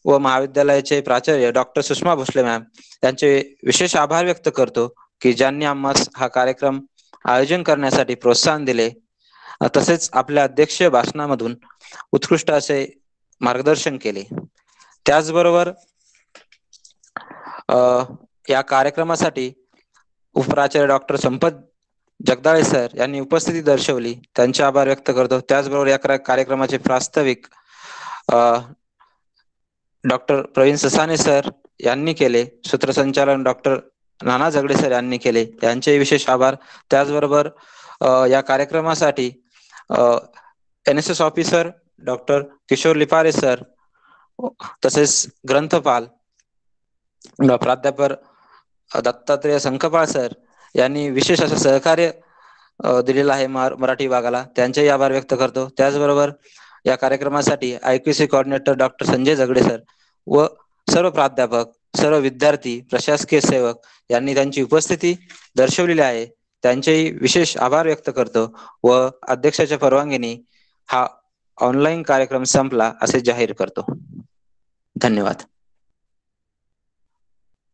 व महाविद्यालयाचे प्राचार्य डॉक्टर सुषमा भोसले मॅम यांचे विशेष आभार व्यक्त करतो की ज्यांनी आम्हास हा कार्यक्रम आयोजन करण्यासाठी प्रोत्साहन दिले, तसेच आपल्या अध्यक्ष भाषणामधून उत्कृष्ट असे मार्गदर्शन केले. त्याचबरोबर या कार्यक्रमासाठी उपप्राचार्य डॉक्टर संपत जगदाळे सर यांनी उपस्थिती दर्शवली, त्यांचे आभार व्यक्त करतो. त्याचबरोबर या कार्यक्रमाचे प्रास्ताविक डॉक्टर प्रवीण ससाने सर यांनी केले, सूत्रसंचालन डॉक्टर नाना झगडे सर यांनी केले, यांचे विशेष आभार. त्याचबरोबर या कार्यक्रमासाठी NSS officer doctor Kishor Lipare sir तसेच ग्रंथपाल प्राध्यापक दत्तात्रेय संकपाळ सर यांनी विशेष असं सहकार्य दिलेलं आहे मराठी विभागाला, त्यांचेही आभार व्यक्त करतो. त्याचबरोबर या कार्यक्रमासाठी IQC कोऑर्डिनेटर डॉक्टर संजय झगडे सर व सर्व प्राध्यापक, सर्व विद्यार्थी, प्रशासकीय सेवक यांनी त्यांची उपस्थिती दर्शवलेली आहे, त्यांचेही विशेष आभार व्यक्त करतो व अध्यक्षाच्या परवानगीने हा ऑनलाईन कार्यक्रम संपला असे जाहीर करतो. धन्यवाद.